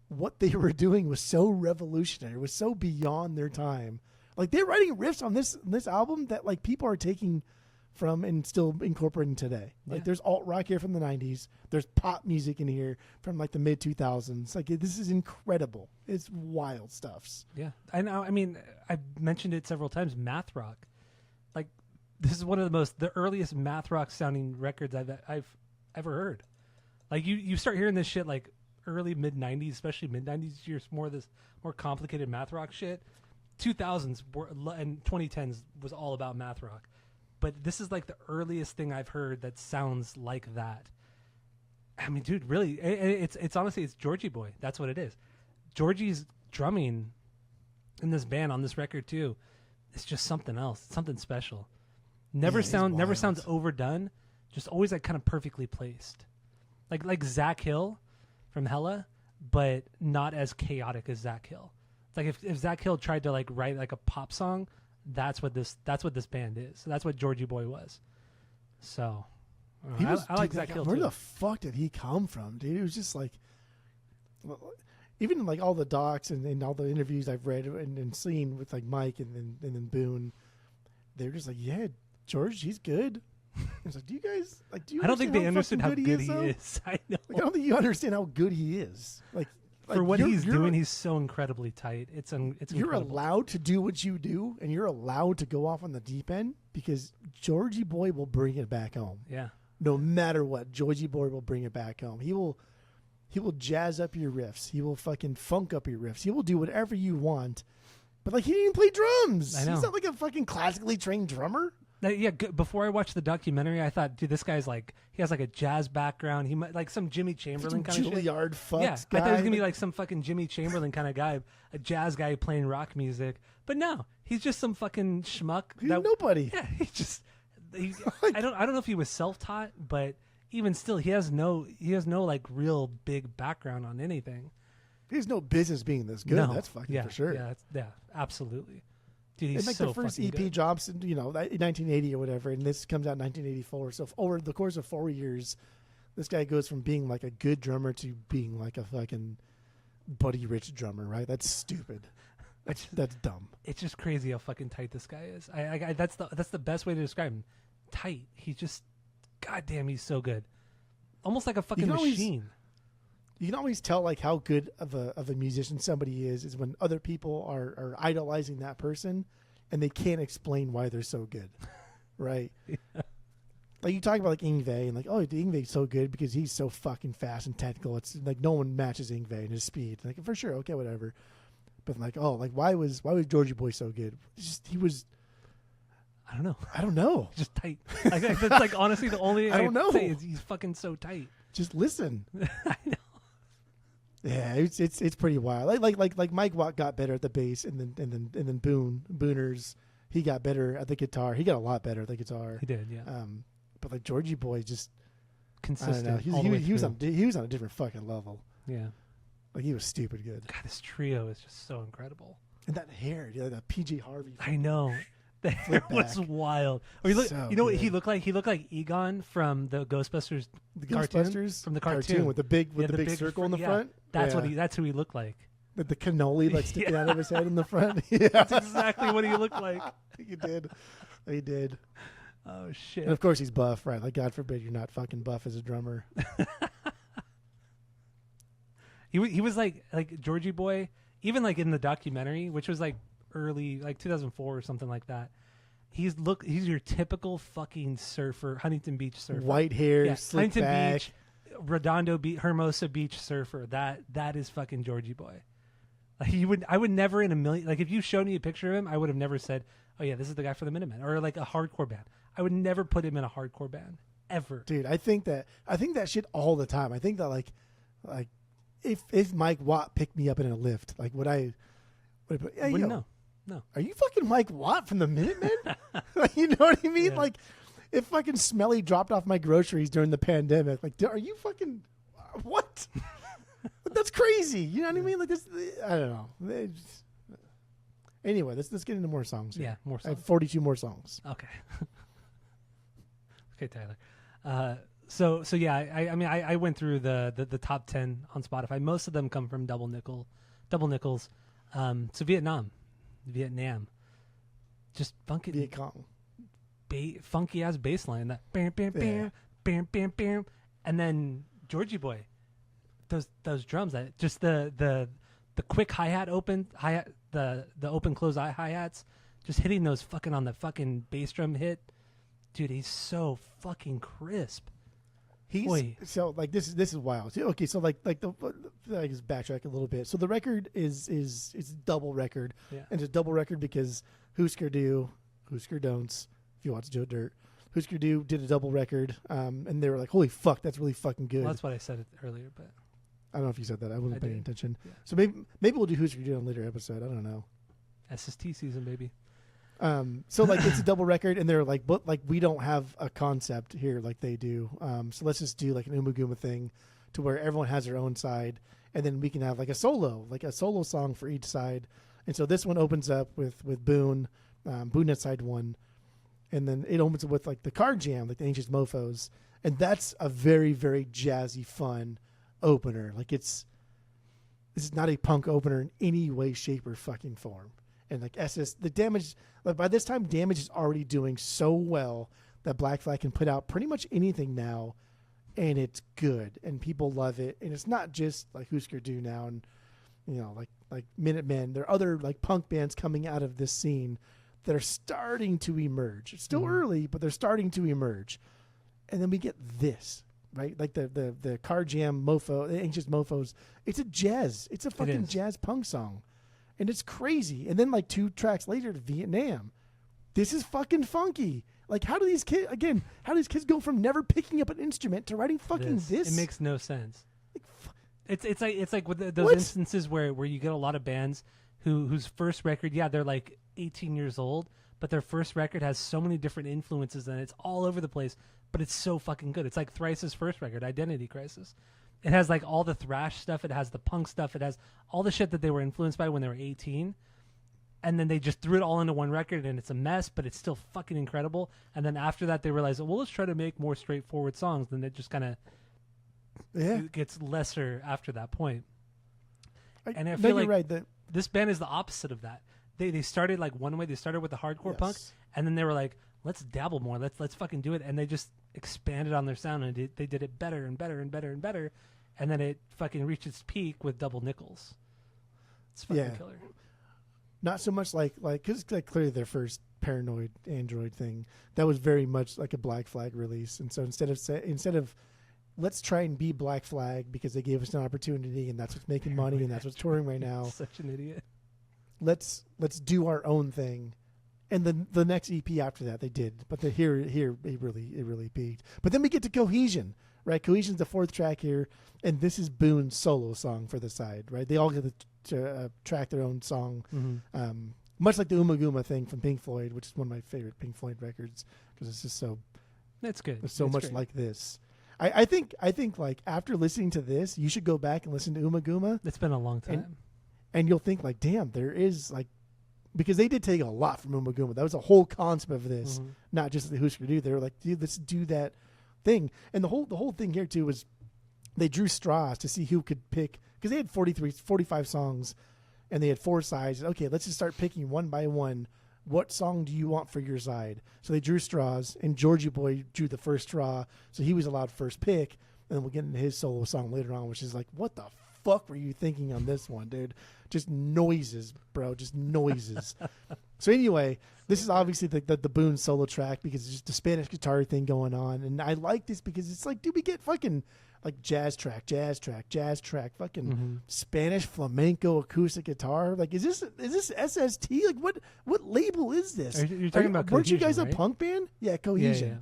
what they were doing was so revolutionary. It was so beyond their time. Like they're writing riffs on this album that like people are taking from and still incorporating today. Like there's alt rock here from the 90s. There's pop music in here from like the mid 2000s. Like this is incredible. It's wild stuffs. Yeah. I know. I mean, I've mentioned it several times. Math rock. Like this is one of the earliest math rock sounding records I've ever heard. Like you start hearing this shit like early mid 90s, especially mid 90s, you're more complicated math rock shit. 2000s and 2010s was all about math rock, but this is like the earliest thing I've heard that sounds like that. I mean, dude, really, it's honestly it's Georgie Boy. That's what it is. Georgie's drumming in this band on this record too. It's just something else, something special. Never sounds overdone. Just always like kind of perfectly placed, like Zach Hill from Hella, but not as chaotic as Zach Hill. It's like if Zach Hill tried to like write like a pop song, that's what this band is. So that's what Georgie Boy was. So I like Zach Hill. Where too. the fuck did he come from, dude? It was just like, even like all the docs and all the interviews I've read and seen with like Mike and then Boone, they're just like, yeah, George, he's good. It's like, do you guys like? I don't think they understood how good he is. I know. Like, I don't think you understand how good he is. Like for what he's doing, he's so incredibly tight. It's you're incredible. allowed to do what you do, and you're allowed to go off on the deep end because Georgie Boy will bring it back home. Yeah. No matter what, Georgie Boy will bring it back home. He will jazz up your riffs. He will fucking funk up your riffs. He will do whatever you want. But like he didn't even play drums. I know. He's not like a fucking classically trained drummer. Yeah, before I watched the documentary, I thought, dude, this guy's like, he has like a jazz background. He might like some Jimmy Chamberlain kind of shit. Juilliard fucks yeah, guy. I thought he was gonna be like some fucking Jimmy Chamberlain kind of guy, a jazz guy playing rock music. But no, he's just some fucking schmuck. He's nobody. Yeah, I don't know if he was self-taught, but even still, he has no like real big background on anything. He has no business being this good. No. That's fucking for sure. Yeah, absolutely. Dude, he's and like so the first fucking EP good. drops in 1980 or whatever, and this comes out in 1984. So over the course of 4 years, this guy goes from being like a good drummer to being like a fucking Buddy Rich drummer, right? That's stupid. That's dumb. It's just crazy how fucking tight this guy is. I that's the best way to describe him. Tight. He's just, goddamn, he's so good. Almost like a fucking machine. You can always tell like how good of a musician somebody is when other people are idolizing that person and they can't explain why they're so good, right? Yeah. Like you talk about like Yngwie and like, oh, Yngwie's so good because he's so fucking fast and technical. It's like no one matches Yngwie in his speed. Like for sure, okay, whatever. But like, oh, like why was Georgie Boy so good? He was. I don't know. Just tight. Like, that's like honestly the only I don't know. Say is he's fucking so tight. Just listen. I know. Yeah, it's pretty wild. Like Mike Watt got better at the bass, and then Booners, he got better at the guitar. He got a lot better at the guitar. He did, yeah. But like Georgie Boy, just consistent. I don't know. He was on a different fucking level. Yeah, like he was stupid good. God, this trio is just so incredible. And that hair, that PJ Harvey. I know. The hair was wild. Or you know what he looked like? He looked like Egon from the Ghostbusters cartoon. From the cartoon with the big circle in the front. That's who he looked like. The cannoli like sticking out of his head in the front. Yeah, that's exactly what he looked like. He did. Oh shit! And of course he's buff, right? Like God forbid you're not fucking buff as a drummer. He was like Georgie Boy, even like in the documentary, which was like early, like 2004 or something like that. He's your typical fucking surfer, Huntington Beach surfer, white hair, slick Huntington back. Beach, Redondo Beach, Hermosa Beach surfer. That is fucking Georgie Boy. Like I would never in a million, like if you showed me a picture of him, I would have never said, oh yeah, this is the guy for the Minutemen, or like a hardcore band. I would never put him in a hardcore band ever. Dude, I think that shit all the time. I think that like if Mike Watt picked me up in a lift, like would I put, hey, Wouldn't yo, know. No. Are you fucking Mike Watt from the Minutemen? You know what I mean? Yeah. Like if fucking Smelly dropped off my groceries during the pandemic, like are you fucking what? That's crazy. You know what I mean? Like this, I don't know. Anyway, let's get into more songs. Here. Yeah, more I have songs. 42 more songs. Okay. Okay, Tyler. So yeah, I went through the top 10 on Spotify. Most of them come from Double Nickels. So Vietnam, just funky, Viet Cong. funky ass bass line, that bam bam bam bam bam bam, and then Georgie Boy, those drums, that just the quick hi-hat the open close hi-hats, just hitting those fucking on the fucking bass drum hit. Dude, he's so fucking crisp. So like this is wild. Okay, so like I just backtrack a little bit. So the record is double record. Yeah. And it's a double record because Husker Du, Husker Don'ts, if you watch Joe Dirt, Husker Du did a double record, and they were like, holy fuck, that's really fucking good. Well, that's what I said earlier, but I don't know if you said that. I wasn't paying did. attention. Yeah. So maybe we'll do Husker Du on a later episode. I don't know. SST season, baby. So like it's a double record, and they're like, but like we don't have a concept here like they do. So let's just do like an Umaguma thing, to where everyone has their own side, and then we can have like a solo song for each side. And so this one opens up with Boone, Boone at side one, and then it opens up with like the Car Jam, like the Ancient Mofo's, and that's a very very jazzy fun opener. Like this is not a punk opener in any way, shape, or fucking form. And like the Damage, like by this time, Damage is already doing so well that Black Flag can put out pretty much anything now, and it's good, and people love it. And it's not just like Husker Du now, and you know, like Minutemen. There are other like punk bands coming out of this scene that are starting to emerge. It's still early, but they're starting to emerge. And then we get this, right? Like the Car Jam Mofo, the Ancient Mofos. It's a fucking jazz punk song. And it's crazy. And then like 2 tracks later to Vietnam. This is fucking funky. Like how do these kids go from never picking up an instrument to writing fucking this? It makes no sense. Like, It's like with those instances where you get a lot of bands whose first record, they're like 18 years old, but their first record has so many different influences and it's all over the place, but it's so fucking good. It's like Thrice's first record, Identity Crisis. It has like all the thrash stuff. It has the punk stuff. It has all the shit that they were influenced by when they were 18. And then they just threw it all into one record, and it's a mess, but it's still fucking incredible. And then after that, they realized, well, let's try to make more straightforward songs. Then it just kind of gets lesser after that point. And I feel like you're right, this band is the opposite of that. They started like one way. They started with the hardcore punk, and then they were like, let's dabble more. Let's fucking do it. And they just expanded on their sound, and they did it better and better and better and better. And then it fucking reached its peak with Double Nickels. It's fucking killer. Not so much like because like clearly their first Paranoid Android thing, that was very much like a Black Flag release. And so instead of let's try and be Black Flag because they gave us an opportunity and that's what's making money and that's what's touring right now. Such an idiot. Let's do our own thing. And the next EP after that they did, but here it really peaked. But then we get to Cohesion, right? Cohesion's the 4th track here, and this is Boone's solo song for the side, right? They all get to track their own song, much like the Umaguma thing from Pink Floyd, which is one of my favorite Pink Floyd records because it's just so. That's good. It's so That's much great. like this. I think like after listening to this, you should go back and listen to Umaguma. It's been a long time, and you'll think like, damn, there is like. Because they did take a lot from Umaguma. That was a whole concept of this, not just the Husker Du. They were like, dude, let's do that thing. And the whole thing here, too, was they drew straws to see who could pick. Because they had 45 songs, and they had 4 sides. Okay, let's just start picking one by one. What song do you want for your side? So they drew straws, and Georgie Boy drew the first straw, so he was allowed first pick. And then we'll get into his solo song later on, which is like, what the fuck were you thinking on this one, dude? Just noises, bro. Just noises. So anyway, this is obviously the Boone solo track because it's just a Spanish guitar thing going on. And I like this because it's like, dude, we get fucking like jazz track, fucking Spanish flamenco acoustic guitar. Like, is this SST? Like, what label is this? You're talking about weren't you guys Cohesion, a punk band? Yeah, Cohesion. Yeah.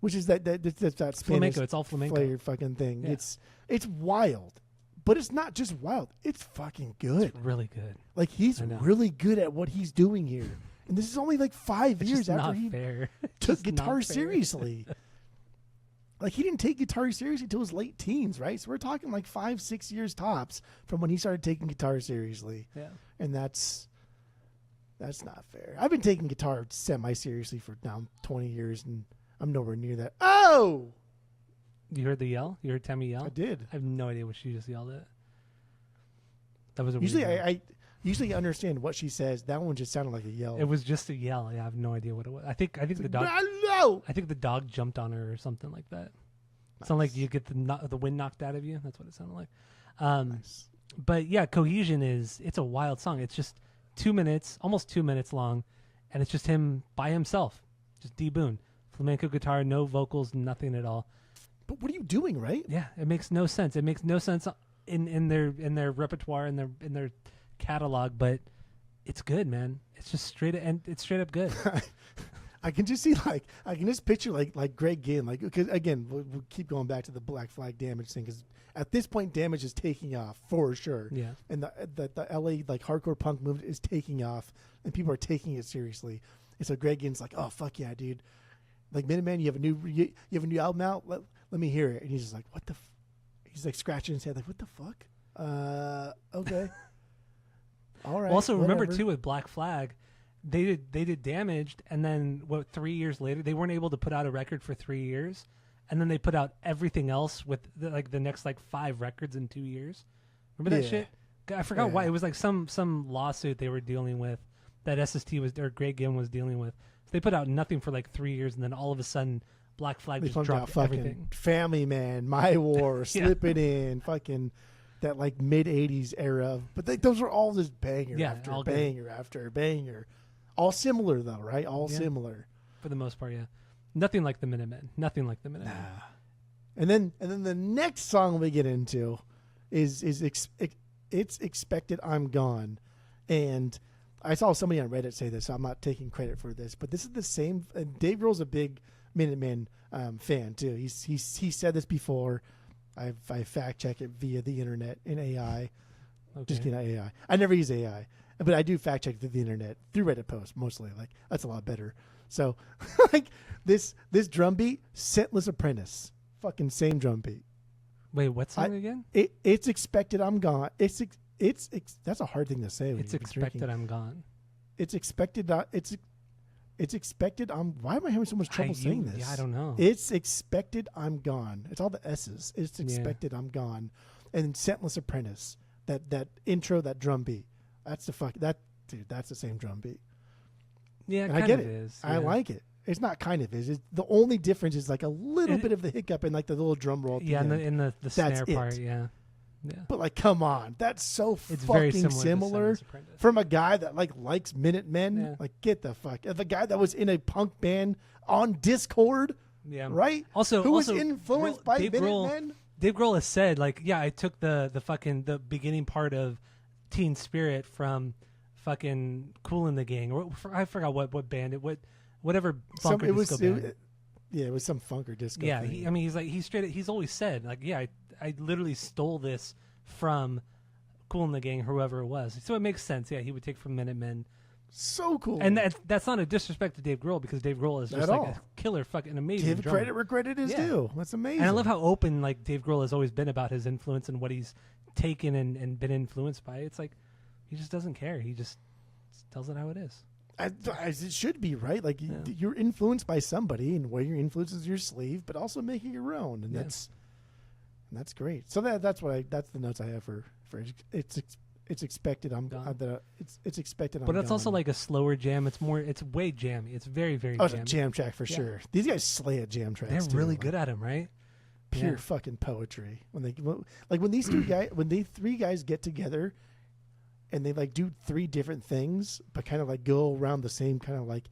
Which is that Spanish Flamenco. It's all flamenco. flair fucking thing. Yeah. It's wild. But it's not just wild. It's fucking good. It's really good. Like, he's really good at what he's doing here. And this is only like 5 years after he took guitar seriously. Like, he didn't take guitar seriously until his late teens, right? So we're talking like 5-6 years tops from when he started taking guitar seriously. Yeah. And that's not fair. I've been taking guitar semi-seriously for now 20 years, and I'm nowhere near that. Oh! You heard the yell? You heard Tammy yell? I did. I have no idea what she just yelled at. That was a Usually weird yell. I usually understand what she says. That one just sounded like a yell. It was just a yell. Yeah, I have no idea what it was. I think the dog. No! I think the dog jumped on her or something like that. Nice. Sounded like you get the wind knocked out of you. That's what it sounded like. Nice. But yeah, Cohesion it's a wild song. It's just 2 minutes, almost 2 minutes long, and it's just him by himself, just D Boone, flamenco guitar, no vocals, nothing at all. But what are you doing, right? Yeah, it makes no sense. It makes no sense in their repertoire, in their catalog, but it's good, man. It's just it's straight up good. I can just see I can just picture like Greg Ginn, like, because again we'll keep going back to the Black Flag Damage thing, because at this point Damage is taking off for sure. Yeah, and the LA like hardcore punk movement is taking off, and people are taking it seriously. And so Greg Ginn's like, oh fuck yeah, dude, like Minutemen, you have a new album out. Let me hear it. And he's just like, what the? He's like scratching his head, like, what the fuck? Okay. All right. Also, remember too with Black Flag, they did Damaged, and then 3 years later they weren't able to put out a record for 3 years, and then they put out everything else with the next 5 records in 2 years. Remember that shit? I forgot why. It was like some lawsuit they were dealing with that SST or Greg Ginn was dealing with. So they put out nothing for 3 years, and then all of a sudden Black Flag just dropped everything. Family Man, My War, Slip It In, fucking that mid 80s era. But those are all just banger after banger after banger. All similar though, right? All similar. For the most part, yeah. Nothing like the Minutemen. Nothing like the Minutemen. Nah. And then the next song we get into is It's Expected I'm Gone. And I saw somebody on Reddit say this, so I'm not taking credit for this, but this is the same. Dave Grohl's a big Minutemen fan too. He said this before. I fact check it via the internet in AI. Okay. Just kidding, not AI. I never use AI, but I do fact check through the internet through Reddit posts mostly. Like, that's a lot better. So this drum beat, Scentless Apprentice, fucking same drum beat. Wait, what song again? It's Expected I'm Gone. It's that's a hard thing to say. It's Expected I'm Gone. It's expected. It's expected. Why am I having so much trouble saying this? Yeah, I don't know. It's Expected I'm Gone. It's all the S's. It's Expected I'm Gone, and Scentless Apprentice. That intro, that drum beat. That's the same drum beat. Yeah, and kind I get of it. is. I like it. It's not kind of is. It's, the only difference is a little bit of the hiccup and the little drum roll. Yeah, in the snare part. Yeah. Yeah. But come on, that's so it's fucking very similar from a guy that likes Minutemen. Yeah. Get the fuck, the guy that was in a punk band on Discord. Yeah, right. Who was influenced by Minutemen? Dave Grohl has said I took the beginning part of Teen Spirit from fucking Kool and the Gang, or I forgot what band whatever funk or disco band. It was some funk or disco. Yeah, thing. He's always said I literally stole this from Kool and the Gang, whoever it was. So it makes sense. Yeah, he would take from Minutemen. So cool. And that's not a disrespect to Dave Grohl, because Dave Grohl is just a killer, fucking amazing Give drummer. credit where credit is due. That's amazing. And I love how open Dave Grohl has always been about his influence and what he's taken and been influenced by. It's he just doesn't care. He just tells it how it is. As it should be, right? You're influenced by somebody, and where your influence is your sleeve, but also make it your own, and that's great. So that's the notes I have for it's expected. I'm gone. It's expected. But it's also a slower jam. It's way jammy. It's very very. It's a jam track for sure. These guys slay at jam tracks. They're really good at them, right? pure Yeah. fucking poetry. When these three guys get together and they like do three different things, but kind of like go around the same kind of like,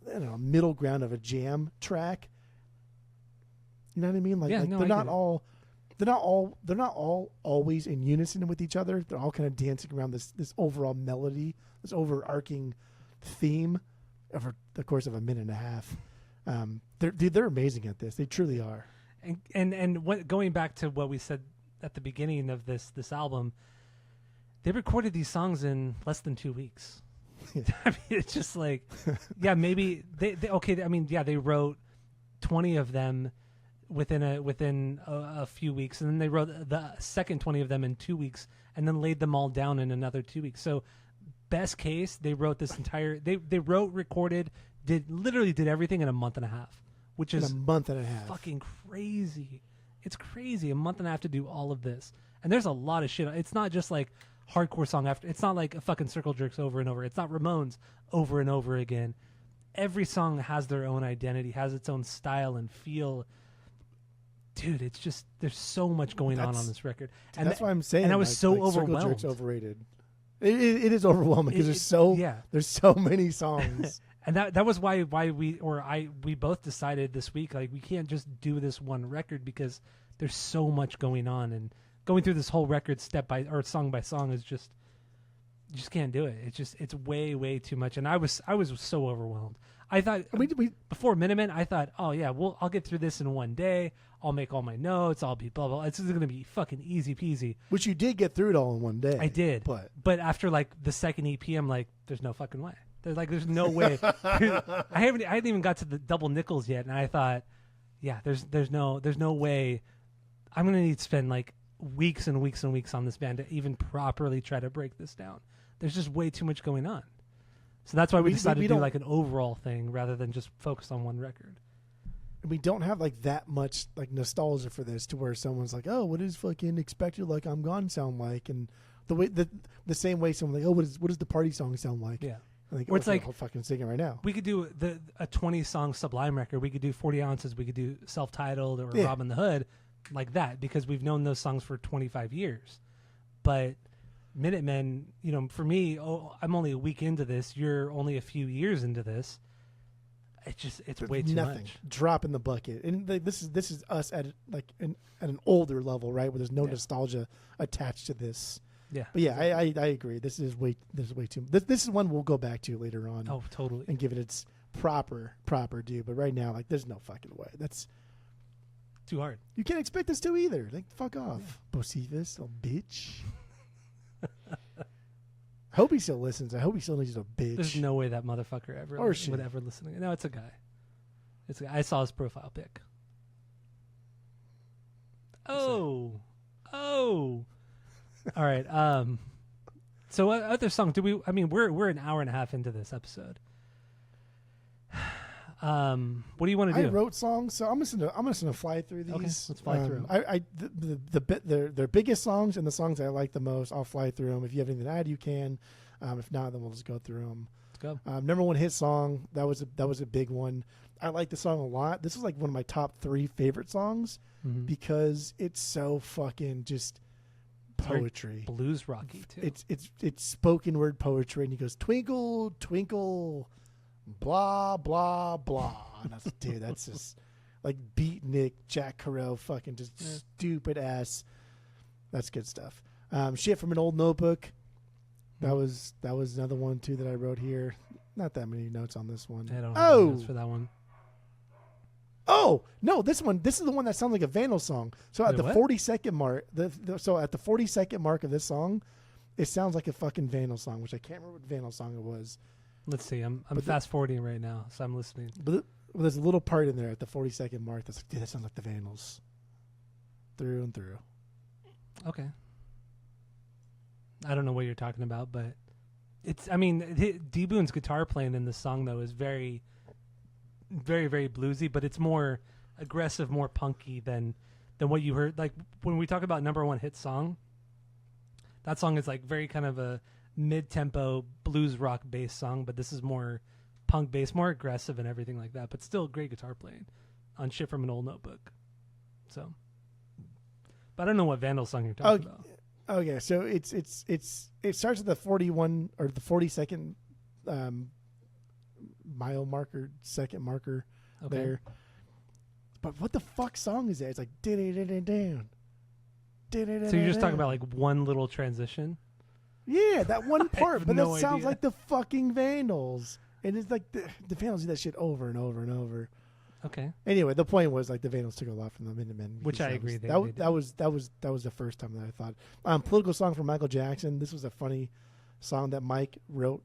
I don't know, middle ground of a jam track. You know what I mean? Like, Yeah, like no, they're I not get it. they're not all always in unison with each other. They're all kind of dancing around this overall melody, this overarching theme over the course of a minute and a half. They're amazing at this. They truly are. And what, going back to what we said at the beginning of this album, they recorded these songs in less than 2 weeks. I mean, it's just like, yeah, maybe they okay. I mean, yeah, they wrote 20 of them within a few weeks, and then they wrote the second 20 of them in 2 weeks, and then laid them all down in another 2 weeks. So, best case, they wrote this entire. They wrote, recorded, did everything in a month and a half, which is In a month and a half. fucking crazy. It's crazy, a month and a half to do all of this, and there's a lot of shit. It's not just like hardcore song after. It's not like a fucking Circle Jerks over and over. It's not Ramones over and over again. Every song has their own identity, has its own style and feel. Dude, it's just, there's so much going on this record, and that's why I'm saying. And I was so Circle overwhelmed. Jerk's overrated. It is overwhelming because there's so many songs. And that was why we both decided this week, like, we can't just do this one record because there's so much going on, and going through this whole record song by song is just, you just can't do it. It's way too much, and I was so overwhelmed. I thought before Minutemen, I thought, oh yeah, I'll get through this in one day. I'll make all my notes. I'll be blah blah. It's going to be fucking easy peasy. Which you did get through it all in one day. I did, but after like the second EP, I'm like, there's no fucking way. There's no way. I hadn't even got to the double nickels yet, and I thought, yeah, there's no way. I'm gonna need to spend like weeks and weeks and weeks on this band to even properly try to break this down. There's just way too much going on. So that's why we decided to do like an overall thing rather than just focus on one record. We don't have like that much like nostalgia for this to where someone's like, oh, what does fucking Expected Like I'm Gone sound like? And the way the same way someone's like, oh, what does the party song sound like? Yeah. Like, it's like, I'll fucking sing it right now. We could do a 20-song Sublime record. We could do 40 Ounces. We could do Self-Titled or Robin the Hood like that, because we've known those songs for 25 years. But Minutemen, you know, for me, I'm only a week into this. You're only a few years into this. It's way too much. Drop in the bucket. And this is us at like at an older level, right? Where there's no nostalgia attached to this. Yeah, but yeah, I agree. This is way too. This is one we'll go back to later on. Oh, totally. And give it its proper due. But right now, like, there's no fucking way. That's too hard. You can't expect this to either. Like, fuck off, Bocephus, little bitch. I hope he still listens. I hope he still knows he's a bitch. There's no way that motherfucker would ever listen. No, it's a guy. I saw his profile pic. Oh. All right. So what other song do we? I mean, we're an hour and a half into this episode. What do you want to do? I wrote songs, so I'm just gonna fly through these. Okay, let's fly through. Their biggest songs and the songs I like the most, I'll fly through them. If you have anything to add, you can. If not, then we'll just go through them. Let's go. Number one hit song, that was a big one. I like the song a lot. This is like one of my top 3 favorite songs because it's so fucking just poetry, blues rocky too. It's spoken word poetry, and he goes, twinkle twinkle, blah blah blah. And that's just like beatnik Jack Kerouac, fucking just stupid ass. That's good stuff. Shit from an Old Notebook. That was another one too that I wrote here. Not that many notes on this one. I don't have any notes for that one. Oh no! This is the one that sounds like a Vandal song. So at the 40-second mark, at the 40-second mark of this song, it sounds like a fucking Vandal song, which I can't remember what Vandal song it was. Let's see. I'm fast forwarding right now, so I'm listening. But there's a little part in there at the 40-second mark that's like, dude, that sounds like the Vandals, through and through. Okay. I don't know what you're talking about, but it's. I mean, D Boon's guitar playing in this song though is very, very, very bluesy, but it's more aggressive, more punky than what you heard. Like when we talk about number one hit song, that song is like very kind of a mid-tempo blues rock bass song, but this is more punk bass, more aggressive and everything like that, but still great guitar playing on Shit from an Old Notebook. So, but I don't know what Vandal song you're talking about. Okay, so it starts at the 41 or the 42nd mile marker, second marker there. But what the fuck song is that? It's like down. So you're just talking about like one little transition? Yeah, that one part. But no that sounds idea. like the fucking Vandals. And it's like the Vandals do that shit over and over and over. Okay. Anyway, the point was like the Vandals took a lot from the Minutemen. Which I agree. That was the first time that I thought. Political song from Michael Jackson. This was a funny song that Mike wrote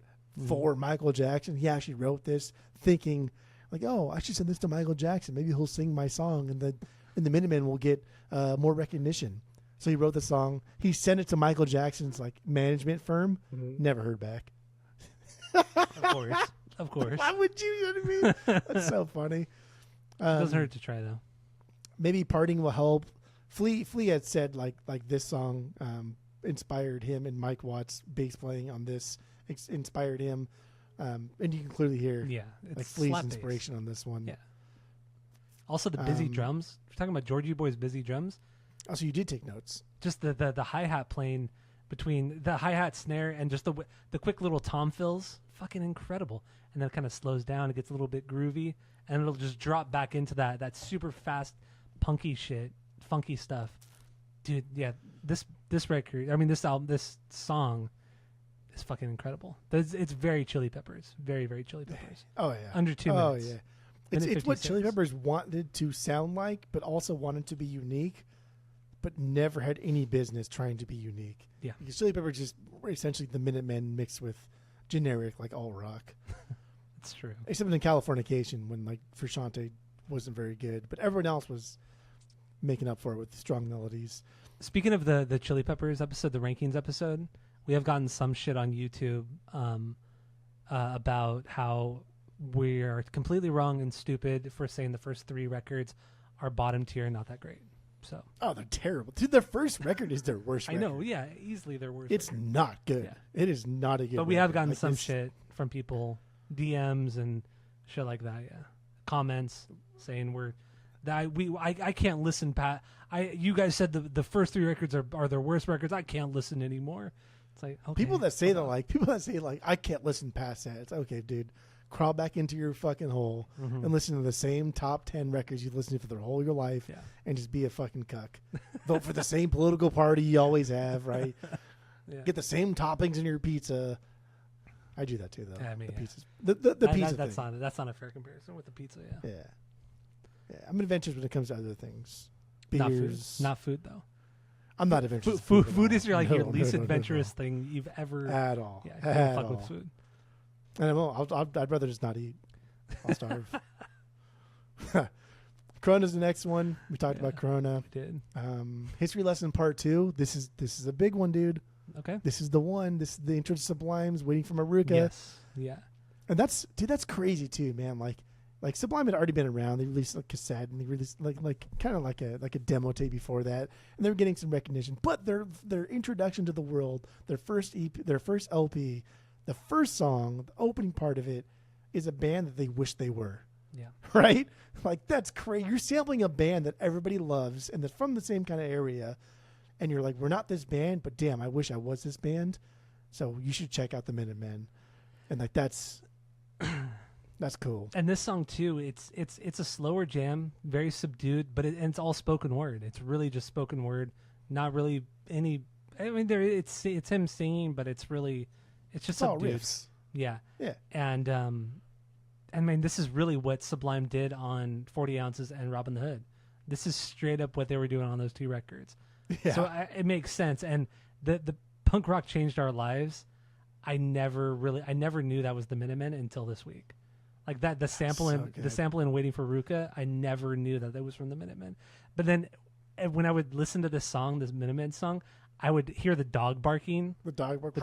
for Michael Jackson. He actually wrote this thinking like, oh, I should send this to Michael Jackson. Maybe he'll sing my song, and the Minutemen will get more recognition. So he wrote the song. He sent it to Michael Jackson's like management firm. Never heard back. Of course. Why would you? You know what I mean? That's so funny. Doesn't hurt to try though. Maybe parting will help. Flea had said like this song inspired him, and Mike Watt's bass playing on this inspired him, and you can clearly hear it's like Flea's slap inspiration bass. on this one. Yeah. Also the busy drums. We're talking about Georgie Boy's busy drums. Also, you did take notes. Just the hi-hat playing between the hi-hat snare and just the quick little tom fills, fucking incredible. And then it kind of slows down, it gets a little bit groovy, and it'll just drop back into that super fast punky shit, funky stuff. Dude, yeah, this record, I mean this album, this song is fucking incredible. It's very Chili Peppers. Very, very Chili Peppers. Oh yeah. Under 2 minutes. Oh yeah. It's what Chili Peppers wanted to sound like, but also wanted to be unique, but never had any business trying to be unique. Yeah. Because Chili Peppers just were essentially the Minutemen mixed with generic, like, all rock. It's true. Except in Californication, when, like, Frusciante wasn't very good. But everyone else was making up for it with strong melodies. Speaking of the Chili Peppers episode, the rankings episode, we have gotten some shit on YouTube about how we are completely wrong and stupid for saying the first 3 records are bottom tier and not that great. So. Oh, they're terrible. Dude, their first record is their worst record. I know, yeah, easily their worst It's record. not good. Yeah. It is not a good But we have gotten like some shit from people, DMs and shit like that, yeah. Comments saying I can't listen you guys said the first 3 records are their worst records. I can't listen anymore. It's like, okay. People that say I can't listen past that. It's okay, dude. Crawl back into your fucking hole and listen to the same top 10 records you've listened to for the whole of your life and just be a fucking cuck. Vote for the same political party you always have, right? Yeah. Get the same toppings in your pizza. I do that too, though. Yeah, I mean, pizzas. The pizza thing. That's not a fair comparison with the pizza, yeah. Yeah. I'm adventurous when it comes to other things. Beers. Not food though. I'm not adventurous. Food is your least no, adventurous thing you've ever at all. Yeah, at fuck all. with food. And I'd rather just not eat. I'll starve. Corona's the next one. We talked about Corona. We did. History lesson part 2. This is a big one, dude. Okay. This is the one. This is the intro to Sublime's Waiting for Maruka. Yes. Yeah. And that's crazy too, man. Like Sublime had already been around. They released a cassette and they released like kind of like a demo tape before that, and they were getting some recognition. But their introduction to the world, their first EP, their first LP, the first song, the opening part of it, is a band that they wish they were. Yeah. Right? Like, that's crazy. You're sampling a band that everybody loves and that's from the same kind of area, and you're like, we're not this band, but damn, I wish I was this band. So you should check out the Minutemen. And like that's cool. And this song too, it's a slower jam, very subdued, but it's all spoken word. It's really just spoken word, not really any. I mean, it's him singing, but it's just all subdued. riffs. Yeah. Yeah. And I mean, this is really what Sublime did on 40 Ounces and Robin the Hood. This is straight up what they were doing on those 2 records. Yeah. So it makes sense. And the punk rock changed our lives. I never knew that was the Minutemen until this week. Like that, the sample in Waiting for Ruka, I never knew that was from the Minutemen. But then when I would listen to this song, this Minutemen song, I would hear the dog barking. The dog bark.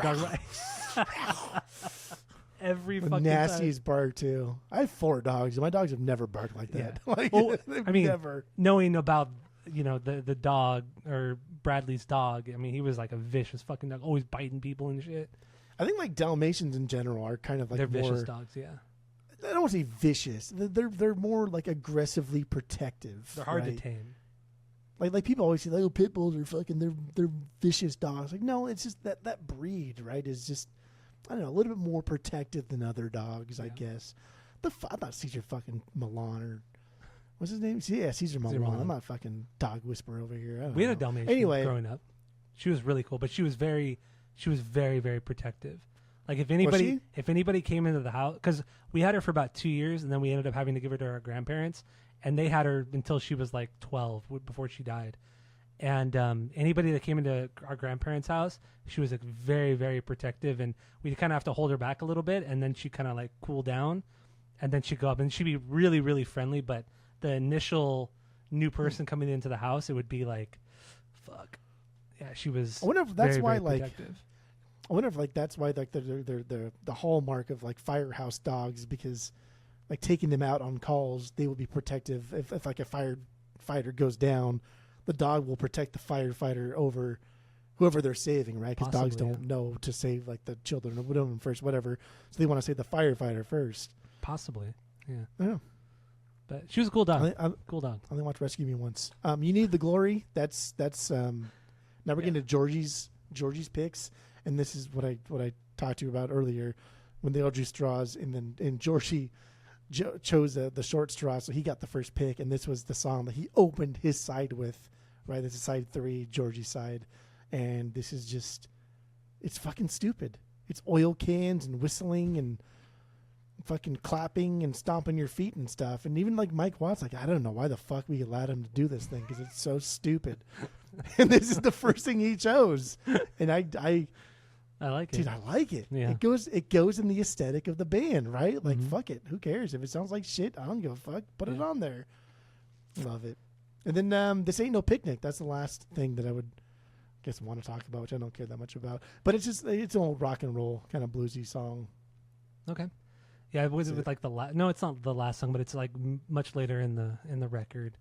Every the fucking nastiest bark too. I have 4 dogs. My dogs have never barked like that. Yeah. Like, well, I mean, never. Knowing about the dog or Bradley's dog, I mean, he was like a vicious fucking dog, always biting people and shit. I think like Dalmatians in general are kind of like they're more, vicious dogs. Yeah, I don't want to say vicious. They're more like aggressively protective. they're hard right? to tame. like people always say, like, oh, pit bulls are fucking, they're vicious dogs. Like, no, it's just that breed, right, is just, I don't know, a little bit more protective than other dogs, I guess. I thought Caesar fucking Milan, or what's his name? Yeah, Caesar Milan. I'm not a fucking dog whisperer over here. We had a Dalmatian growing up. She was really cool, but she was very, very protective. Like if anybody came into the house, because we had her for about 2 years, and then we ended up having to give her to our grandparents, and they had her until she was like 12 before she died. And anybody that came into our grandparents' house, she was like very, very protective, and we kind of have to hold her back a little bit, and then she kind of like cool down, and then she'd go up, and she'd be really, really friendly. But the initial new person coming into the house, it would be like, fuck, yeah, she was. I wonder if that's very, why, very like, protective. I wonder if like that's why like they're the hallmark of like firehouse dogs, because like taking them out on calls, they will be protective. If like a firefighter goes down, the dog will protect the firefighter over whoever they're saving, right? Because dogs don't know to save like the children or whatever first, whatever. So they want to save the firefighter first. Possibly, yeah. Yeah. But she was a cool dog. Cool dog. I only watched Rescue Me once. You Need the Glory. That's now we're getting to Georgie's picks, and this is what I talked to you about earlier when they all drew straws, and Georgie chose the short straw, so he got the first pick, and this was the song that he opened his side with. Right, this is side 3, Georgie's side, and this is just, it's fucking stupid. It's oil cans and whistling and fucking clapping and stomping your feet and stuff. And even like Mike Watt's like, I don't know why the fuck we allowed him to do this thing, because it's so stupid. And this is the first thing he chose. And I like it. Dude, I like it. Yeah. It goes in the aesthetic of the band, right? Like, fuck it. Who cares? If it sounds like shit, I don't give a fuck. Put it on there. Love it. And then This Ain't No Picnic. That's the last thing that I would guess want to talk about, which I don't care that much about. But it's an old rock and roll kind of bluesy song. Okay. Yeah, it was with like the no, it's not the last song, but it's like much later in the record.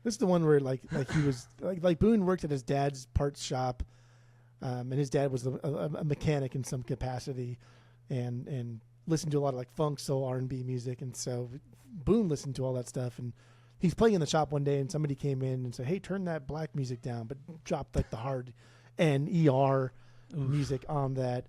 This is the one where like he was like Boone worked at his dad's parts shop, and his dad was a mechanic in some capacity, and listened to a lot of like funk, soul, R&B music, and so Boone listened to all that stuff, and he's playing in the shop one day, and somebody came in and said, "Hey, turn that black music down," but dropped like the hard NER music on that.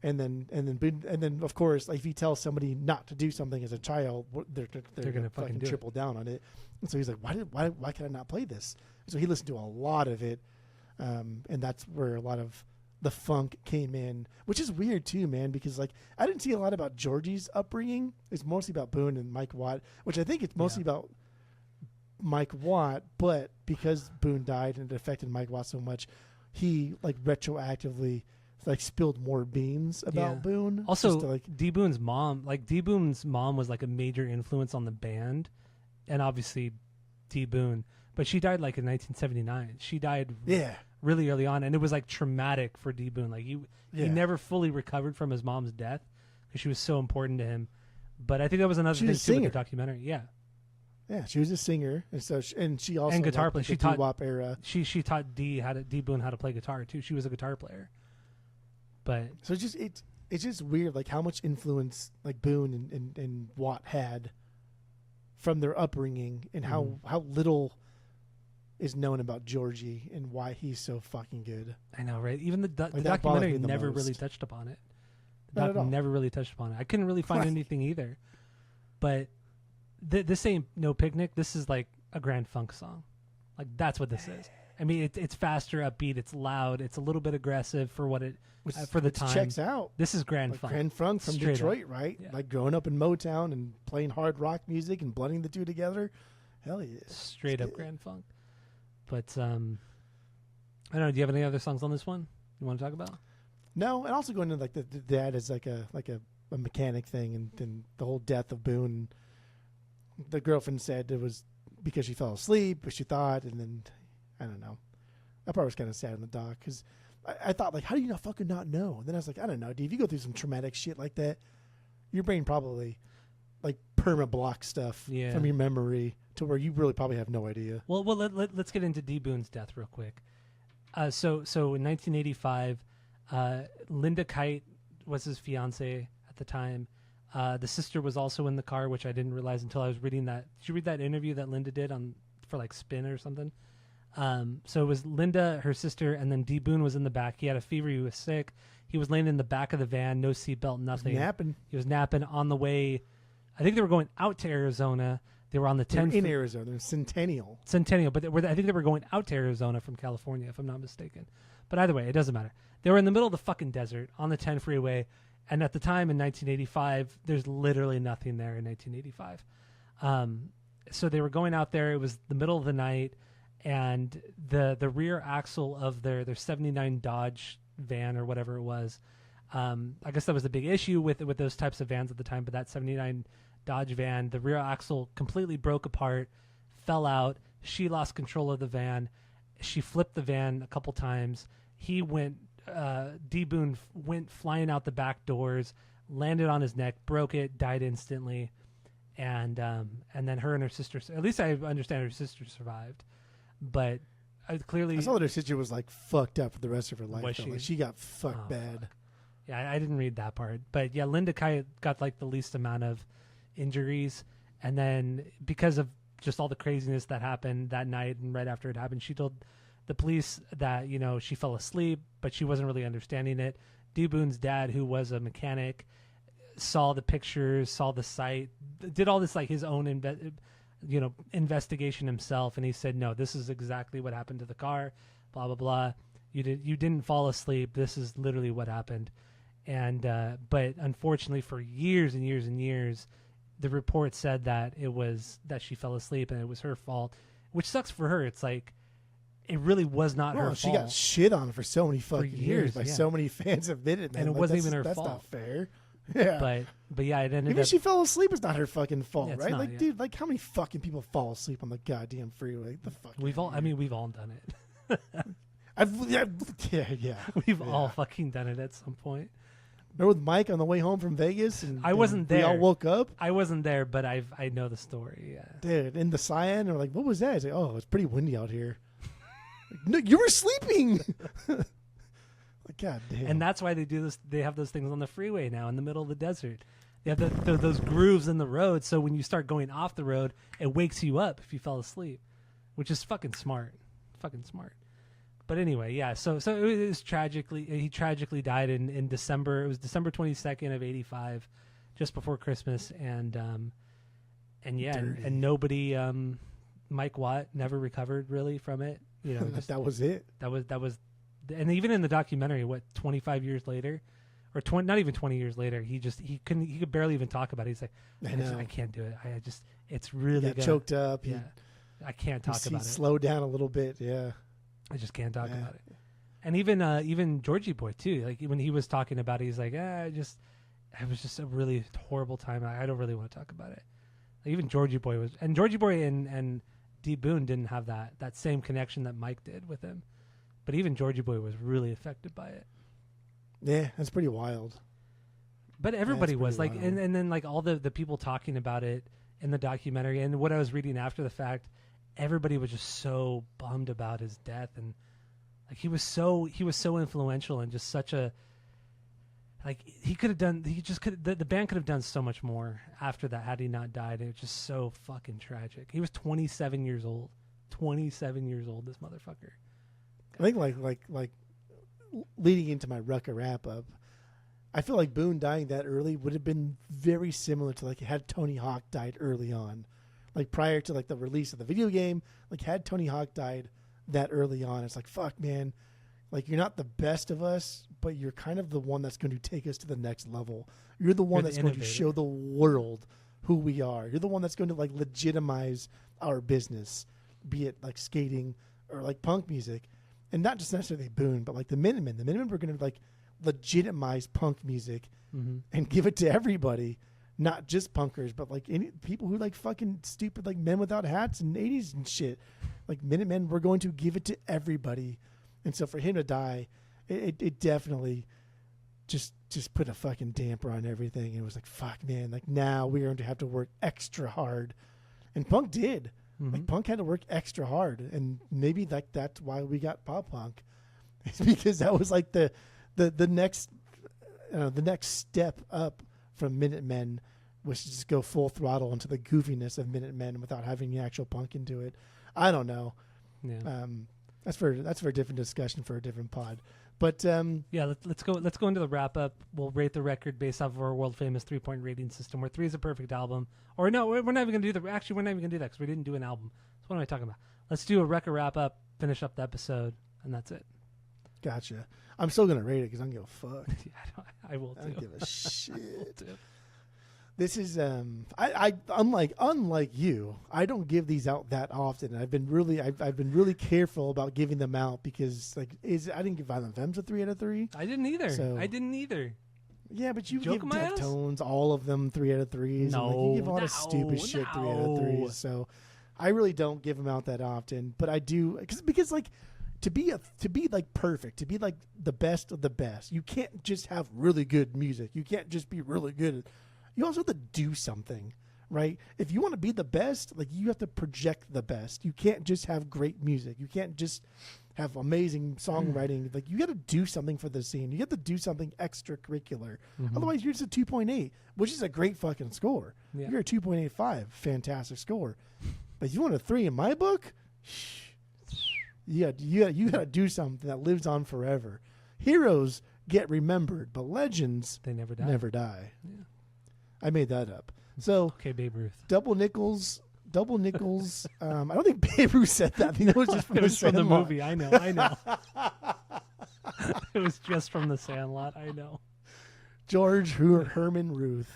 And then of course, like if you tell somebody not to do something as a child, they're gonna fucking triple down on it. And so he's like, why can I not play this? So he listened to a lot of it, and that's where a lot of the funk came in, which is weird too, man. Because like I didn't see a lot about Georgie's upbringing. It's mostly about Boone and Mike Watt, which I think it's mostly about Mike Watt. But because Boone died and it affected Mike Watt so much, he like retroactively like spilled more beans about Boone. Also, D Boone's mom was like a major influence on the band, and obviously D Boone. But she died like in 1979. She died really early on, and it was like traumatic for D Boone. Like he never fully recovered from his mom's death because she was so important to him. But I think that was another thing too with the documentary. Yeah. Yeah, she was a singer, and so she also guitar player. She taught doo-wop era. She taught D Boone how to play guitar too. She was a guitar player. But so it's just weird, like how much influence like Boone and Watt had from their upbringing, and how little is known about Georgie and why he's so fucking good. I know, right? Even the documentary never really touched upon it. The doc never really touched upon it. I couldn't really find anything either. But this ain't no picnic. This is like a grand funk song. Like that's what this is. I mean, it's faster, upbeat, it's loud, it's a little bit aggressive for what it for the time. Checks out. This is grand like funk. Grand funk from Straight Detroit, up. right? Yeah. Like growing up in Motown and playing hard rock music and blending the two together. Hell yeah. Straight up grand funk. But I don't know. Do you have any other songs on this one you want to talk about? No, and also going into like the dad is like a mechanic thing, and then the whole death of Boone. The girlfriend said it was because she fell asleep, but she thought, and then I don't know. That part was kind of sad in the doc because I thought like, how do you not fucking not know? And then I was like, I don't know, dude. If you go through some traumatic shit like that, your brain probably like perma block stuff from your memory to where you really probably have no idea. Well, let's get into D Boone's death real quick. So in 1985, Linda Kite was his fiance at the time. The sister was also in the car, which I didn't realize until I was reading that. Did you read that interview that Linda did for like Spin or something? So it was Linda, her sister, and then D. Boone was in the back. He had a fever. He was sick. He was laying in the back of the van, no seatbelt, nothing. He was napping on the way. I think they were going out to Arizona. They were on the 10. In Arizona, they're Centennial, but I think they were going out to Arizona from California, if I'm not mistaken. But either way, it doesn't matter. They were in the middle of the fucking desert on the 10 freeway, and at the time in 1985, there's literally nothing there in 1985. So they were going out there. It was the middle of the night, and the rear axle of their 79 Dodge van or whatever it was. I guess that was the big issue with those types of vans at the time. But that 79 Dodge van, the rear axle completely broke apart, fell out. She lost control of the van. She flipped the van a couple times. D. Boone went flying out the back doors, landed on his neck, broke it, died instantly. And then her and her sister, at least I understand her sister survived, but clearly I saw that her sister was like fucked up for the rest of her life. Was she? Like, she got fucked bad. Fuck. Yeah, I didn't read that part, but yeah, Linda got like the least amount of injuries, and then because of just all the craziness that happened that night and right after it happened, she told the police that she fell asleep, but she wasn't really understanding it. D. Boone's dad, who was a mechanic, saw the pictures, saw the site, did all this like his own investigation himself, and he said, no, this is exactly what happened to the car, blah blah blah. You didn't fall asleep. This is literally what happened. And but unfortunately, for years and years and years, the report said that that she fell asleep and it was her fault, which sucks for her. It's like it really was not her fault. She got shit on for so many fucking years by so many fans admitted, man. And it wasn't even her fault. That's not fair. Yeah, but yeah, it ended Even up. if she fell asleep, it's not her fucking fault, right? Not, like, dude, like how many fucking people fall asleep on the goddamn freeway? The fuck. We've all done it. Yeah. We've all fucking done it at some point. Remember with Mike on the way home from Vegas? And I wasn't there. We all woke up. I wasn't there, but I know the story. Yeah. Dude, in the Cyan, or like, what was that? It's like, oh, it's pretty windy out here. Like, no, you were sleeping. Like, God damn. And that's why they do this. They have those things on the freeway now in the middle of the desert. They have those grooves in the road, so when you start going off the road, it wakes you up if you fell asleep, which is fucking smart. Fucking smart. But anyway, yeah. So it was he tragically died in December. It was December 22nd of '85, just before Christmas, and nobody, Mike Watt never recovered really from it. Just, that was it. That was, and even in the documentary, 25 years later, or not even 20 years later, he could barely even talk about it. He's like, I can't do it. It's really choked up. Yeah, I can't talk about it. Slow down a little bit. Yeah. I just can't talk about it. And even Georgie Boy too. Like when he was talking about it, he's like, it was just a really horrible time. I don't really want to talk about it. Like even Georgie Boy and D. Boone didn't have that same connection that Mike did with him. But even Georgie Boy was really affected by it. Yeah, that's pretty wild. But everybody was like, and then like all the people talking about it in the documentary, and what I was reading after the fact, everybody was just so bummed about his death, and like he was so influential and just such a, like the band could have done so much more after that had he not died. It was just so fucking tragic. He was 27 years old. 27 years old, this motherfucker. I think like leading into my Rucka wrap up, I feel like Boone dying that early would have been very similar to like had Tony Hawk died early on. Like prior to like the release of the video game, like had Tony Hawk died that early on, it's like, fuck, man, like you're not the best of us, but you're kind of the one that's going to take us to the next level. You're the one that's going to show the world who we are. You're the one that's going to like legitimize our business, be it like skating or like punk music, and not just necessarily Boone, but like the Minutemen. The Minutemen were going to like legitimize punk music and give it to everybody. Not just punkers, but like any people who like fucking stupid like Men Without Hats and 80s and shit. Like Minutemen, we're going to give it to everybody. And so for him to die, it definitely just put a fucking damper on everything. It was like, fuck, man, like now we're going to have to work extra hard. And punk did. Like punk had to work extra hard. And maybe like that's why we got pop punk. It's because that was like the next step up from Minutemen, was to just go full throttle into the goofiness of Minutemen without having the actual punk into it. I don't know. Yeah. That's for a different discussion for a different pod. But yeah, let's go into the wrap up. We'll rate the record based off of our world famous 3-point rating system, where 3 is a perfect album. Or no, we're not even gonna do we're not even gonna do that because we didn't do an album. So what am I talking about? Let's do a record wrap up, finish up the episode, and that's it. Gotcha. I'm still gonna rate it because I don't give a fuck. Yeah, I will too. I don't give a shit. Too. This is I unlike you, I don't give these out that often. I've been really careful about giving them out because I didn't give Violent Femmes a 3 out of 3. I didn't either. Yeah, but you Joke give my ass? Deftones all of them 3 out of 3s. No, and you give a lot of stupid shit 3 out of 3s. So I really don't give them out that often, but I do because like to be like perfect, to be like the best of the best, you can't just have really good music. You can't just be really good. You also have to do something, right? If you want to be the best, like you have to project the best. You can't just have great music. You can't just have amazing songwriting. Like you got to do something for the scene. You have to do something extracurricular. Otherwise, you're just a 2.8, which is a great fucking score. Yeah. You're a 2.85, fantastic score. But you want a 3 in my book? You got to do something that lives on forever. Heroes get remembered, but legends They never die. never die. Yeah. I made that up. So Okay, Babe Ruth. double nickels. I don't think Babe Ruth said that. I think it was just from It was from the Sandlot. movie. I know. It was just from the Sandlot. I know. George Herman Ruth,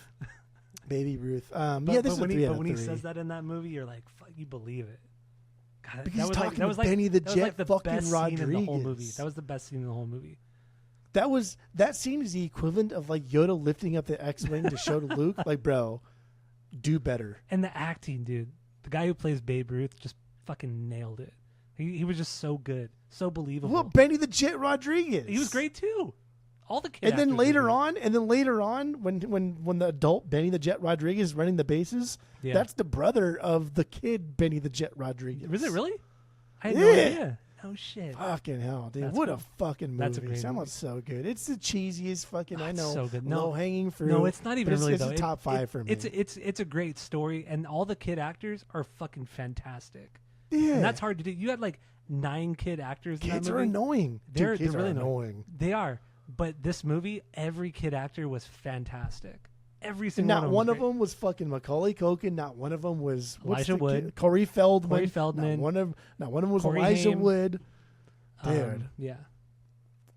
Baby Ruth. This is a 3 out of when he 3. says that in that movie, you're like, fuck, you believe it. God, Because he's talking to Benny the that was Jet like the fucking best scene in the whole movie. Rodriguez. That was the best scene in the whole movie. That scene is the equivalent of like Yoda lifting up the X-wing to show to Luke, like, bro, do better. And the acting, dude. The guy who plays Babe Ruth just fucking nailed it. He was just so good, so believable. Well, Benny the Jet Rodriguez. He was great too. All the kids. And then later on, when the adult Benny the Jet Rodriguez is running the bases, Yeah. that's the brother of the kid Benny the Jet Rodriguez. Was it really? I had no Yeah. idea. Oh shit. Fucking hell, dude! That's What cool. a fucking movie! That's a great Sounds so good. It's the cheesiest fucking. I It's know. so good. No. Low hanging fruit. No, it's not even but really it's though. a top 5 for me. It's a great story, and all the kid actors are fucking fantastic. yeah, And that's hard to do. You had like 9 kid actors. Kids in that are movie. annoying. They're Kids really are annoying. They are. But this movie, every kid actor was fantastic. Every And single not one of them was fucking Macaulay Culkin. Not one of them was Elijah Wood. Corey Feldman. Corey Feldman. Not one of them was Corey Elijah Haim. Wood. Dude, Yeah.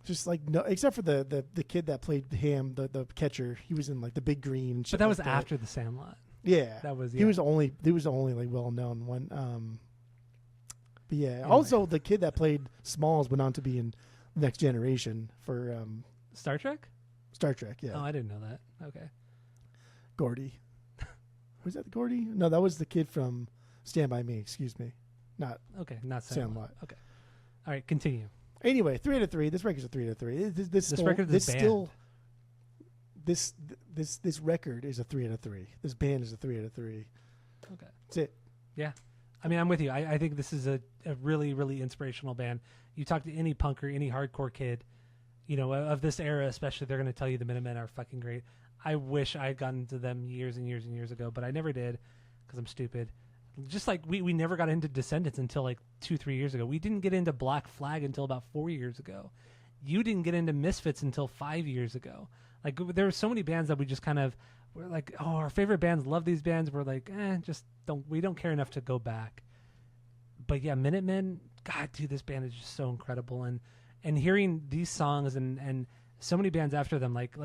just like no, except for the kid that played him, the catcher. He was in like the Big Green. And shit But that like was after The Sandlot. Yeah, That was. He Yeah. was the only like well known one. But yeah, Anyway. also the kid that played Smalls went on to be in Next Generation for Star Trek? Star Trek. Yeah, Oh, I didn't know that. Okay. Gordy. Was that Gordy? No, that was the kid from Stand By Me. Excuse me, not Okay. Not Sandlot. Sandlot. Okay. All right. Continue. Anyway, 3 out of 3. This record's a 3 out of 3. This record is banned. This record is a 3 out of 3. This band is a 3 out of 3. Okay. That's it. Yeah. I mean, I'm with you. I think this is a really, really inspirational band. You talk to any punker, any hardcore kid, of this era especially, they're going to tell you the Minutemen are fucking great. I wish I had gotten to them years and years and years ago, but I never did because I'm stupid. Just like we never got into Descendants until like 2-3 years ago. We didn't get into Black Flag until about 4 years ago. You didn't get into Misfits until 5 years ago. Like there were so many bands that we just kind of were like, oh, our favorite bands love these bands. We're like, we don't care enough to go back. But yeah, Minutemen, God, dude, this band is just so incredible. And hearing these songs and so many bands after them, like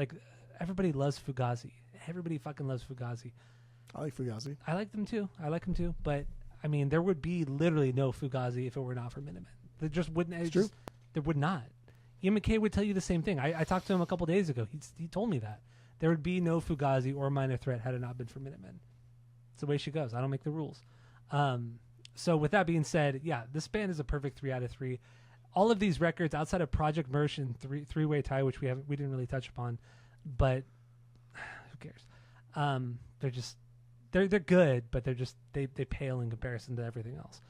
everybody loves Fugazi. Everybody fucking loves Fugazi. I like Fugazi. I like them too. But I mean, there would be literally no Fugazi if it were not for Minutemen. There just wouldn't. It's true. There would not. Ian McKay would tell you the same thing. I talked to him a couple days ago. He told me that there would be no Fugazi or Minor Threat had it not been for Minutemen. It's the way she goes. I don't make the rules. So with that being said, yeah, this band is a perfect 3 out of 3. All of these records outside of Project Merch and Three-Way Tie, which we didn't really touch upon, but who cares? They're good, but they're just they pale in comparison to everything else.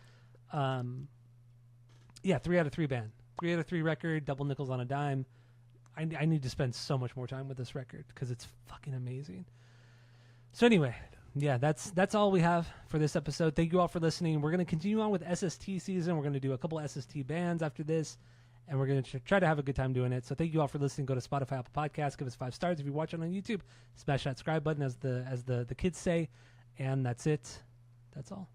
Yeah, 3 out of 3 band, 3 out of 3 record, double nickels on a dime. I need to spend so much more time with this record because it's fucking amazing. So anyway, yeah, that's all we have for this episode. Thank you all for listening. We're going to continue on with SST season. We're going to do a couple SST bands after this, and we're going to try to have a good time doing it. So thank you all for listening. Go to Spotify, Apple Podcasts, give us 5 stars if you're watching on YouTube. Smash that subscribe button, as the kids say, and that's it. That's all.